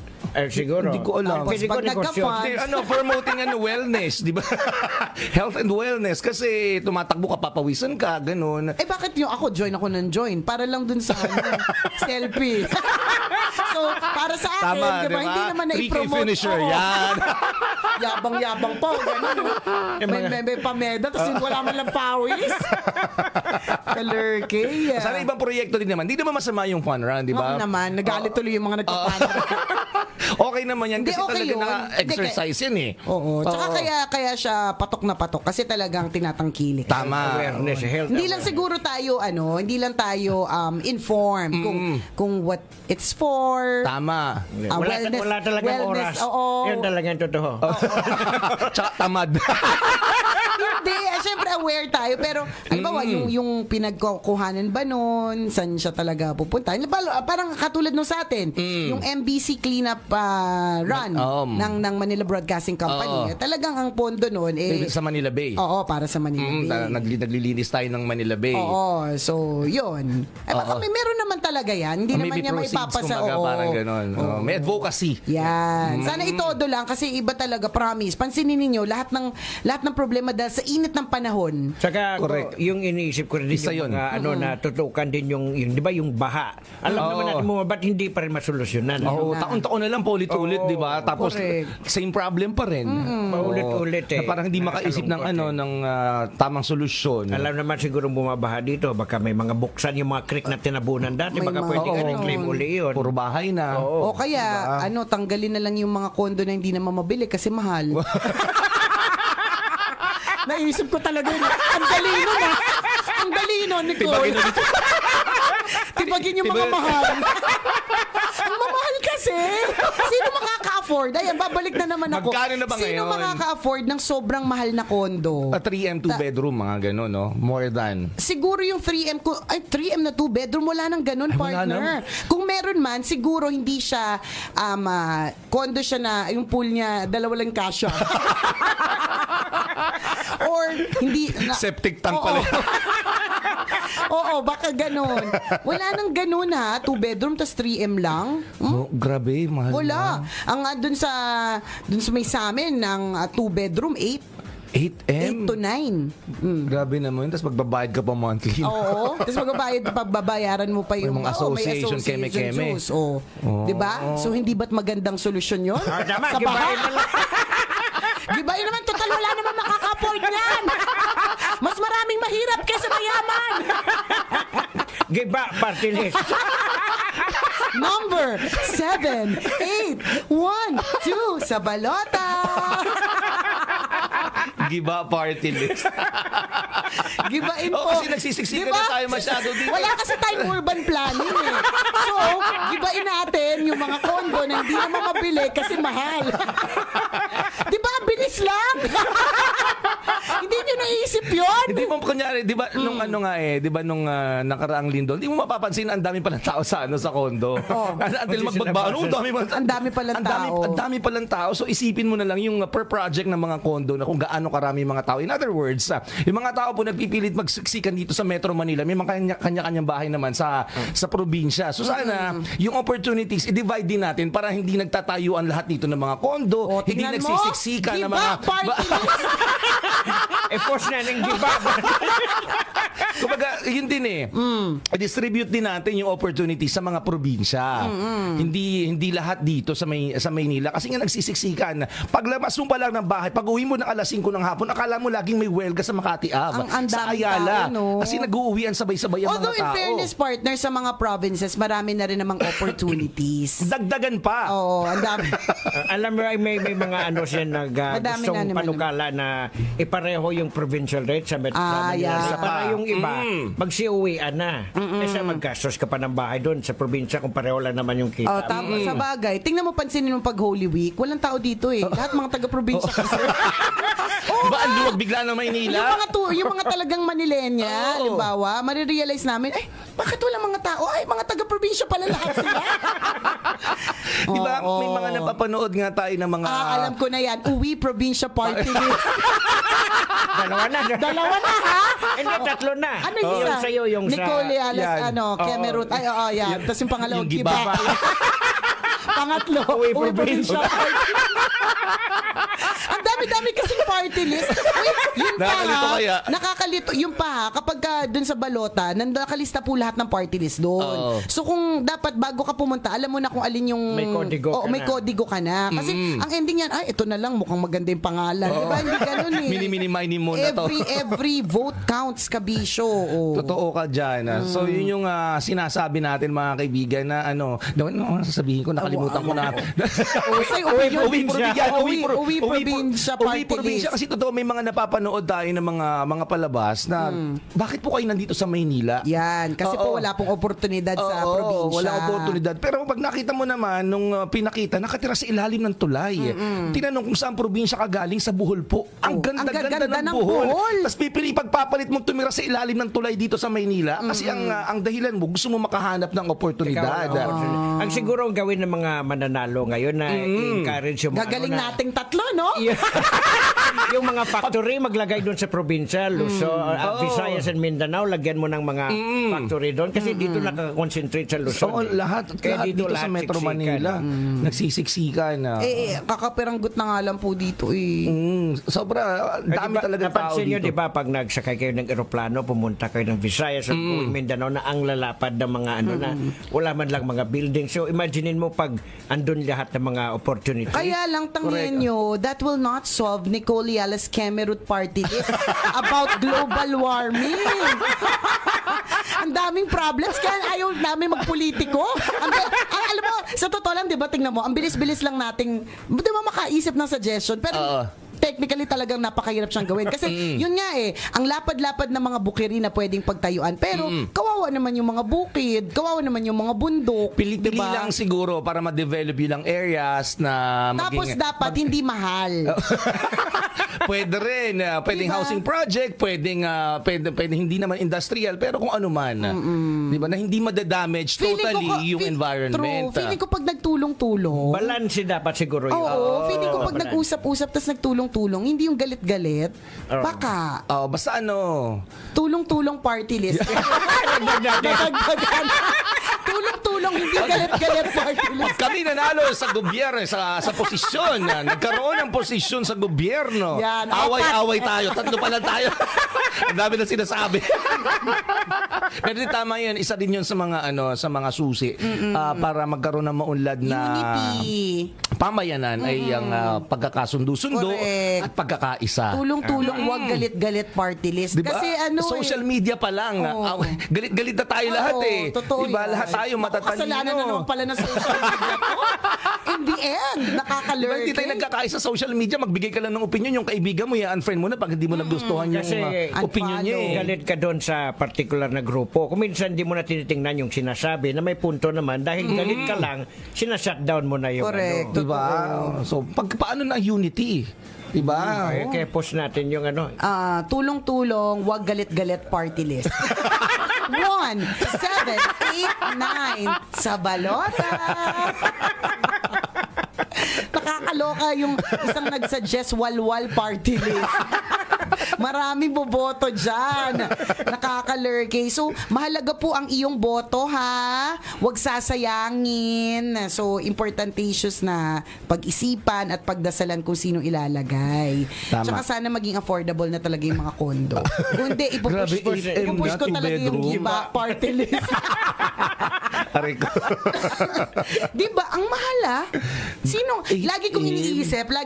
Siguro. Hindi ko alam. Pwede ko Pag negosyo. nagka-fund, Hindi, promoting wellness, di ba? Health and wellness. Kasi tumatakbo ka, papawisan ka, ganun. bakit yung ako, join ako ng join? Para lang dun sa selfie. So, para sa akin, Tama, diba? Hindi naman 3K na-promote. finisher, Oo. yan. Yabang-yabang pa, ganun. May pameda, tapos yung wala man lang pawis. Kalurkey. Sana ibang proyekto din naman. Hindi naman masama yung fun run, di ba? Oo naman, nagalit tuloy yung mga nagpapan. Okay naman yan Hindi, kasi okay talaga yun. na-exercise yan eh. Oo. Tsaka kaya siya patok na patok kasi talagang tinatangkilik. Tama. Awareness, health Hindi lang awareness. siguro tayo hindi lang tayo informed kung what it's for. Tama. Wala talagang oras. Oo. Yan talagang totoo. Tsaka tamad. Hindi, syempre aware tayo pero halimbawa yung pinagkukuhanan ba nun, saan siya talaga pupunta? Parang katulad nung sa atin, yung MBC cleanup run ng Manila Broadcasting Company. Talagang ang pondo nun Sa Manila Bay. Oo, para sa Manila Bay. Naglilinis tayo ng Manila Bay. Oo, so yun. Baka meron naman talaga yan. Hindi naman Maybe niya maipapasa. kumbaga, parang ganun. May advocacy. Yan. Sana itodo lang kasi iba talaga, promise. Pansinin ninyo, lahat ng problema dahil sa init ng panahon. Saka Correct. yung iniisip ko rin Isa yung yun. mga natutukan din yung di ba yung baha. Alam naman natin mo ba't hindi pa rin masolusyonan. Oo, taon-taon na lang paulit-ulit, di ba? Tapos correct. same problem pa rin. Paulit-ulit Na parang hindi makaisip ng ng tamang solusyon. Alam naman siguro bumabaha dito, baka may mga buksan yung mga creek na tinabunan dati, May baka mga- pwede ka Oo. reclaim uli yun. Puro bahay na. O kaya, tanggalin na lang yung mga kondo na hindi na mamabili kasi mahal. Naisip ko talaga yun. Ang dalino na. Ang dalino, Nicole. Tibagin yung mga mahal. Ang mamahal kasi. Sino makaka-afford? Ayan, babalik na naman ako. Magkano na ba Sino ngayon? makaka-afford ng sobrang mahal na kondo? A 3M 2 bedroom, mga gano'n, no? More than. Siguro yung 3M ko, 3M na 2 bedroom, wala nang ganun, Ay, wala partner. Kung meron man, siguro hindi siya, condo siya na, yung pool niya, dalawa lang kasya. Or, hindi, Septic tank pala. Oo, baka ganun. Wala nang ganun ha, 2 bedroom, tas 3M lang. Oh, grabe, mahal Wala. na. Ang dun sa may sa amin, ng 2 bedroom, 8 8M? to 9. Grabe naman. Tapos magbabayad ka pa monthly. Oo. Tapos pagbabayaran mo pa yung May mga association, keme-keme. dues. Oh. 'Di ba? So hindi ba't magandang solusyon 'yon? Tama, Sa baha. gibahin na lang. Gibahin naman, total wala naman makaka-afford niyan. Mas maraming mahirap kaysa mayaman. Giba, party list. Number 7, 8, 1, 2 sa balota. Giba party list. Gibain po. Oo, kasi nagsisiksikan na tayo masyado dito. Wala kasi tayong urban planning eh. So, gibain natin yung mga kondo na hindi naman mabili kasi mahal. Di ba? Bilis lang. Hindi nyo naisip yun. Hindi mo kunyari, 'di ba nung nung nakaraang lindol, hindi mo mapapansin ang dami palang tao sa kondo. Until magbagba, Ang dami palang tao. Ang dami palang tao. So isipin mo na lang yung per project ng mga kondo na kung gaano karami mga tao. In other words, yung mga tao po nagpipilit magsiksikan dito sa Metro Manila, may mga kanya-kanyang bahay naman sa probinsya. So sana yung opportunities i-divide din natin para hindi nagtatayuan lahat dito ng mga kondo, hindi tingnan mo. nagsisiksikan ng Giba mga party list. Post na ng giba. Kumbaga, yun din eh. I-distribute din natin yung opportunities sa mga probinsya. Hindi lahat dito sa Maynila kasi nga nagsisiksikan. Paglabas mo pa lang ng bahay, pag uwi mo ng alas 5 ng hapon, akala mo laging may welga sa Makati Ave, Ang sa daming Ayala. tao, no? Kasi nag-uuwian sabay-sabay ang Although mga in tao. fairness, partner, sa mga provinces, marami na rin namang opportunities. Dagdagan pa. Oo, ang dami. Alam mo, may mga siya Madami gustong na naman. panukala na ipareho yung provincial rate sa Manila. yeah. Para yung iba, magsiuwian na. Kasi maggastos ka pa ng bahay doon sa probinsya kung pareho lang naman yung kita. Tama, sa bagay. Tingnan mo, pansinin mo pag Holy Week, walang tao dito eh. Lahat mga taga-probinsya kasi. Diba ang luwag bigla ng Maynila? Yung mga talagang Manilenya, Oo. halimbawa, marirealize namin, bakit walang mga tao? Ay, mga taga-probinsya pala lahat sila. Diba? Oo. May mga Mapapanood nga tayo ng mga... Alam ko na yan. Uwi Probinsya Party List. Dalawa na. Dalawa na, ha? Hindi, tatlo na. Ano yung isa? Yung sa'yo, yung sa... Nicole Alas, Yan. Kemerut. Ay, oo, yan. Tapos yung pangalawa, Yung Giba. Giba. Pangatlo, Uwi Uwi Probinsya. Probinsya. Ang dami-dami kasing party list. Uy, yun pa Nakakalito kaya? Nakakalito. Yung pa kapag dun sa balota, nakalista po lahat ng party list doon. Oo. So kung dapat bago ka pumunta, alam mo na kung alin yung... May kodigo ka may na. kodigo ka na. Kasi ang ending yan, ito na lang, mukhang maganda yung pangalan. Diba? Hindi ganun eh. Mini-mini mo na to. Every vote counts, kabisyo. Oh. Totoo ka dyan. So, yun yung sinasabi natin, mga kaibigan, na sasabihin ko, nakalimutan ko na. Uwi Probinsya Party Probinsya. List. Kasi totoo, may mga napapanood tayo ng mga palabas na, bakit po kayo nandito sa Maynila? Yan. Kasi po wala pong oportunidad sa probinsya. Wala oportunidad. Pero pag nakita mo naman, nung pinakita, nakatira sa ilalim ng tulay. Tinanong kung saan probinsya ka galing, sa Bohol po. Ang ganda-ganda ng Bohol. Tapos pagpapalit mo tumira sa ilalim ng tulay dito sa Maynila. Kasi ang dahilan mo, gusto mo makahanap ng oportunidad. Ang siguro ang gawin ng mga mananalo ngayon na encourage yung mga... Gagaling nating tatlo, no? Yung mga factory, maglagay doon sa probinsya, Luzon, Visayas and Mindanao, lagyan mo ng mga factory doon. Kasi dito nakakonsentrate sa Luzon. Oo, lahat dito sa Metro Manila. Nagsisiksikan. Kakapiranggot na nga lang po dito eh. Sobra, dami talaga tao napansin nyo, dito. di ba, pag nagsakay kayo ng eroplano, pumunta kayo ng Visayas at Mindanao na ang lalapad ng mga na wala man lang mga buildings. So, imaginein mo pag andun lahat ng mga opportunities. Kaya lang tangyan nyo, that will not solve Nicole Yalas Kemerut Party List about global warming. Ang daming problems, kaya ayaw namin magpolitiko. Alam mo, sa totoo lang, di ba, tingnan mo, ang bilis-bilis lang nating, di ba, makaisip ng suggestion, pero technically talagang napakahirap siyang gawin. Kasi yun nga ang lapad-lapad na mga bukiri na pwedeng pagtayuan. Pero kawawa naman yung mga bukid, kawawa naman yung mga bundok. Pili diba? lang siguro para ma-develop yun ang areas na Tapos dapat hindi mahal. Pwede rin. Pwedeng Diba? housing project, pwedeng hindi naman industrial, pero kung ano man. Diba? Na hindi madadamage totally yung environment. True. Feeling ko pag nagtulong-tulong. Balance dapat siguro yun. Oo, feeling ko pag nag-usap-usap tas nagtulong-tulong, hindi yung galit-galit. Baka. Basta Tulong-tulong party list. Tulong-tulong, hindi galit-galit party list. kami nanalo sa gobyerno, sa posisyon. Nagkaroon ng posisyon sa gobyerno. Yan, Away-away tayo. Tatlo pa lang tayo. Ang dami na sinasabi. Pero di tama yun. Isa din yun sa mga susi para magkaroon ng maunlad na Unity. pamayanan ay ang pagkakasundo-sundo Correct. at pagkakaisa. Tulong-tulong, wag galit-galit party list. Diba? Kasi social media pa lang. Galit-galit na tayo lahat Totoo diba? yan. Lahat tayo matatalino. Kasalanan na naman pala ng social media ko. In the end, Diba, nakaka-lurk. hindi tayo nagkakaisa sa social media, magbigay ka lang ng opinion, yung kaibigan mo, i-unfriend mo na pag hindi mo nagustuhan yung Kasi opinion niya eh. galit ka doon sa particular na grupo. Kung minsan di mo na tinitingnan yung sinasabi na may punto naman dahil galit ka lang, sinashutdown mo na yung Correct. Diba? So, paano na unity? Diba? Kaya post natin yung Tulong-tulong, wag galit-galit party list. 1, 7, 8, 9 sa balota. Nakakaloka yung isang nagsuggest walwal party list. Maraming boboto dyan. Nakaka-lurky. So, mahalaga po ang iyong boto, ha? Huwag sasayangin. So, important issues na pag-isipan at pagdasalan kung sino ilalagay. Tama. Tsaka sana maging affordable na talaga yung mga kondo. Kung hindi, Grabe, ipupush ko talaga yung bedroom. giba party list. Aray ko. Diba? Ang mahal, ha? Lagi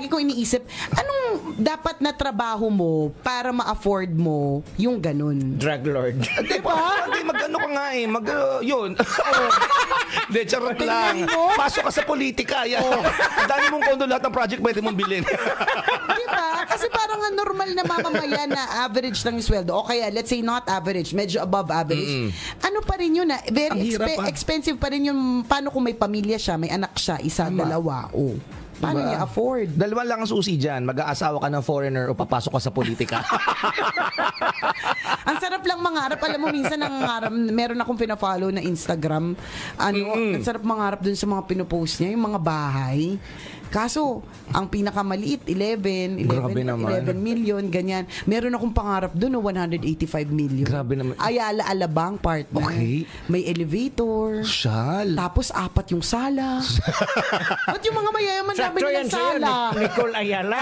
kong iniisip, anong dapat na trabaho mo para ma-afford mo yung ganun? drug lord. Diba? Hindi, mag-ano ka nga eh. Yun. Hindi, charot lang. Pasok ka sa politika. Yan. Ang dami mong kondo, lahat ng project pwede mong bilhin. Diba? Kasi parang nga normal na mamamayan na average lang yung sweldo. O kaya, let's say not average, medyo above average. Ano pa rin yun na, very Ang hirap, expensive pa rin yung, paano kung may pamilya siya, may anak siya, isa, dalawa, Paano Diba? niya afford? Dalawa lang ang susi dyan. Mag-aasawa ka ng foreigner o papasok ka sa politika. Ang sarap lang mangarap. Alam mo, minsan nangangarap, meron akong pina-follow na Instagram. Ang sarap mangarap dun sa mga pinopost niya, yung mga bahay. Kaso, ang pinakamaliit, 11 million, ganyan. Meron akong pangarap dun, 185 million. Grabe naman. Ayala Alabang, partner. Okay. May elevator. Shal. Tapos, 4 yung sala. Ba't yung mga mayayaman namin Sakto ng yan sa'yo, sala? Nicole Ayala.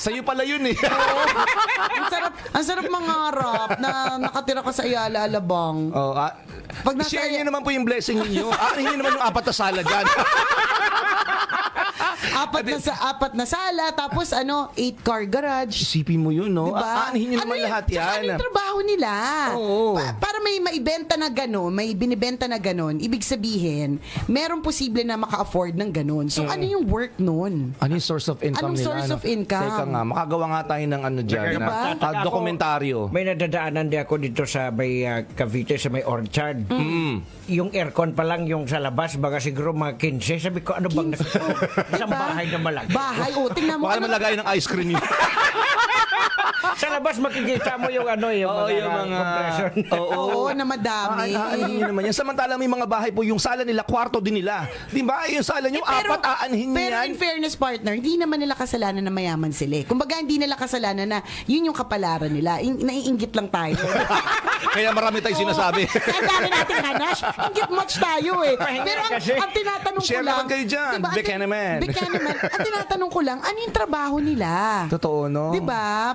Sa'yo pala yun eh. Ang sarap mangarap na nakatira ka sa Ayala Alabang. Pag share niyo naman po yung blessing ninyo. Hindi naman yung 4 na sala dyan. Apat na sala, tapos 8-car garage. Isipin mo yun, no? Diba? Aanihin nyo naman lahat yan. Ano yung trabaho nila? Oo. Para may maibenta na gano'n, may binibenta na gano'n, ibig sabihin, merong posible na maka-afford ng gano'n. So, ano yung work nun? Ano yung source of income Anong nila? source of income? Teka nga, makagawa nga tayo ng dyan. Diba? Dokumentaryo. May nadadaanan di ako dito sa may Cavite, sa may Orchard. Yung aircon pa lang yung sa labas, baga siguro mga 15. Sabi ko, ano bang isang bahay na malaki? Bahay, tingnan mo. Baka naman lagay ng ice cream yun. Sa labas makikita mo yung mga compression. Oo, na madami. Aanhin nyo naman yan. Samantalang may mga bahay po, yung sala nila, kwarto din nila. Di ba? Yung sala nyo, Pero- 4 aanhin nyo Pero yan. in fairness, partner, hindi naman nila kasalanan na mayaman sila. Kumbaga, hindi nila kasalanan na yun yung kapalaran nila. Naiinggit lang tayo. Kaya marami tayong sinasabi. Kaya dami natin hanash. Inggit much tayo eh. Pero ang tinatanong ko Share lang. naman kayo dyan. Bekanaman. Ang tinatanong ko lang, ano yung trabaho nila? Totoo, no? Diba?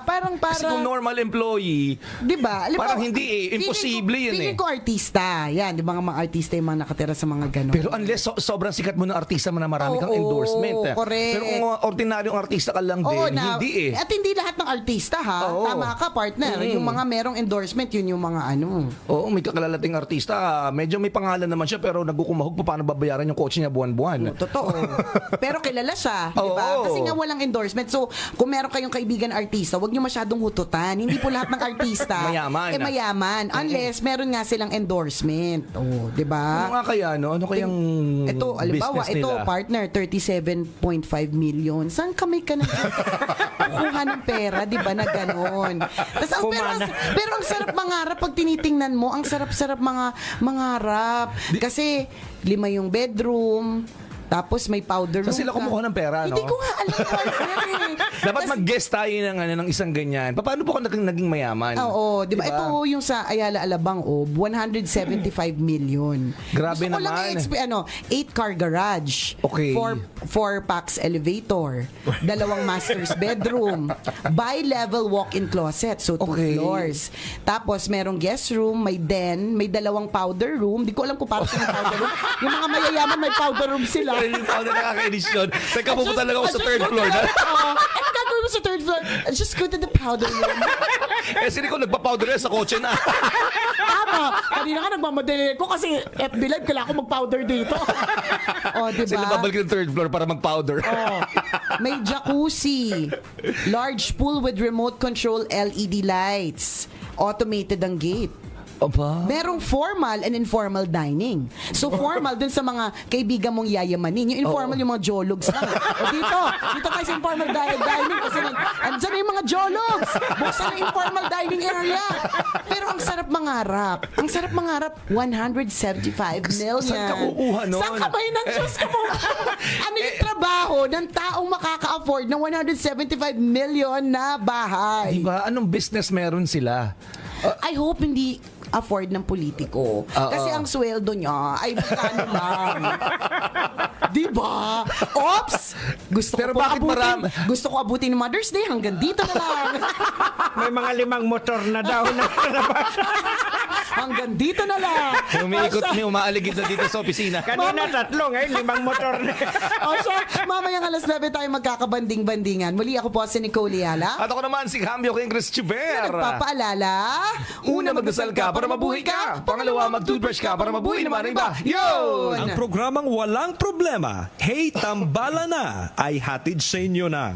Kasi kung normal employee, diba? parang hindi eh. Imposible yun eh. Feeling ko artista. Yan, di ba mga artista yung mga nakatira sa mga ganon. Pero unless sobrang sikat mo ng artista mo na marami kang Oo, endorsement. correct. Pero kung ordinaryong artista ka lang din, hindi eh. At hindi lahat ng artista ha. Oo. Tama ka, partner. Yung mga merong endorsement, yun yung mga Oo, may kakalalating artista. Medyo may pangalan naman siya pero nagkukumahog pa paano babayaran yung kotse niya buwan-buwan. Totoo. Pero kilala siya, di ba? Oo. Kasi nga walang endorsement. So, kung meron kayong kaibigan artista, wag niyo masyadong hututan. Hindi po lahat ng artista Mayaman. mayaman. Unless meron nga silang endorsement. Oh, di ba? Ano nga kaya, no? Ano kayang Ito, alimbawa, business nila? partner, 37.5 million. Saan kami ka kukuha ng pera, di ba, na gano'n? Pero ang sarap mangarap pag tinitingnan mo, ang sarap-sarap mangarap. Kasi 5 yung bedroom, tapos may powder room. Saan sila kumukuha ng pera, no? Hindi ko nga alam. Dapat mag-guest tayo ng isang ganyan. Paano po ka naging mayaman? Oo, di ba? Ito yung sa Ayala Alabang, 175 million. Grabe Gusto ko naman. lang 8-car garage. Okay. 4 packs elevator. 2 master's bedroom. Bi-level walk-in closet. So, 2 Okay. floors. Tapos, merong guest room, may den, may 2 powder room. Di ko alam kung paano sa powder room. Yung mga mayayaman, may powder room sila. Yung tao na nakaka-edisyon. Teka, pupunta lang ako sa third floor. Ano gagawin mo sa third floor? Just go to the powder room. Sino ko nagpa-powder yan sa kotse na. Tama. Kanina ka nagmamadali ko kasi FB Live, kailangan ko mag-powder dito. Diba? Sila babalik ng third floor para mag-powder. May jacuzzi. Large pool with remote control LED lights. Automated ang gate. Opa. Merong formal and informal dining. So formal dun sa mga kaibigan mong yayamanin. Yung informal yung mga jologs lang. Dito kayo sa informal dining kasi andyan na yung mga jologs. Buksan na informal dining area. Pero ang sarap mangarap. 175 million. Saan ka kukuha nun? Saan kamay ng Diyos mo? Ano yung trabaho ng taong makaka-afford ng 175 million na bahay? Diba? Anong business meron sila? I hope hindi afford ng politiko. Kasi ang sweldo niya ay magkano lang. Diba? Ops! Pero bakit marami? Gusto ko abutin ng Mother's Day hanggang dito na lang. May mga 5 motor na daw na labas. Hanggang dito na lang. Umiikot niyo, umaaligid na dito sa opisina. Kanina 3, ngayon 5 motor na. Mamayang alas 9 tayo magkakabanding-bandingan. Muli ako po si Nicole Yala. At ako naman si Cambio King Chris Chuber. Nagpapaalala. Una, magdasal ka para mabuhay ka. Pangalawa, mag-toothbrush ka para mabuhay naman ang iba. Yun! Ang programang Walang Problema, Hey Tambala Na, ay hatid sa inyo ng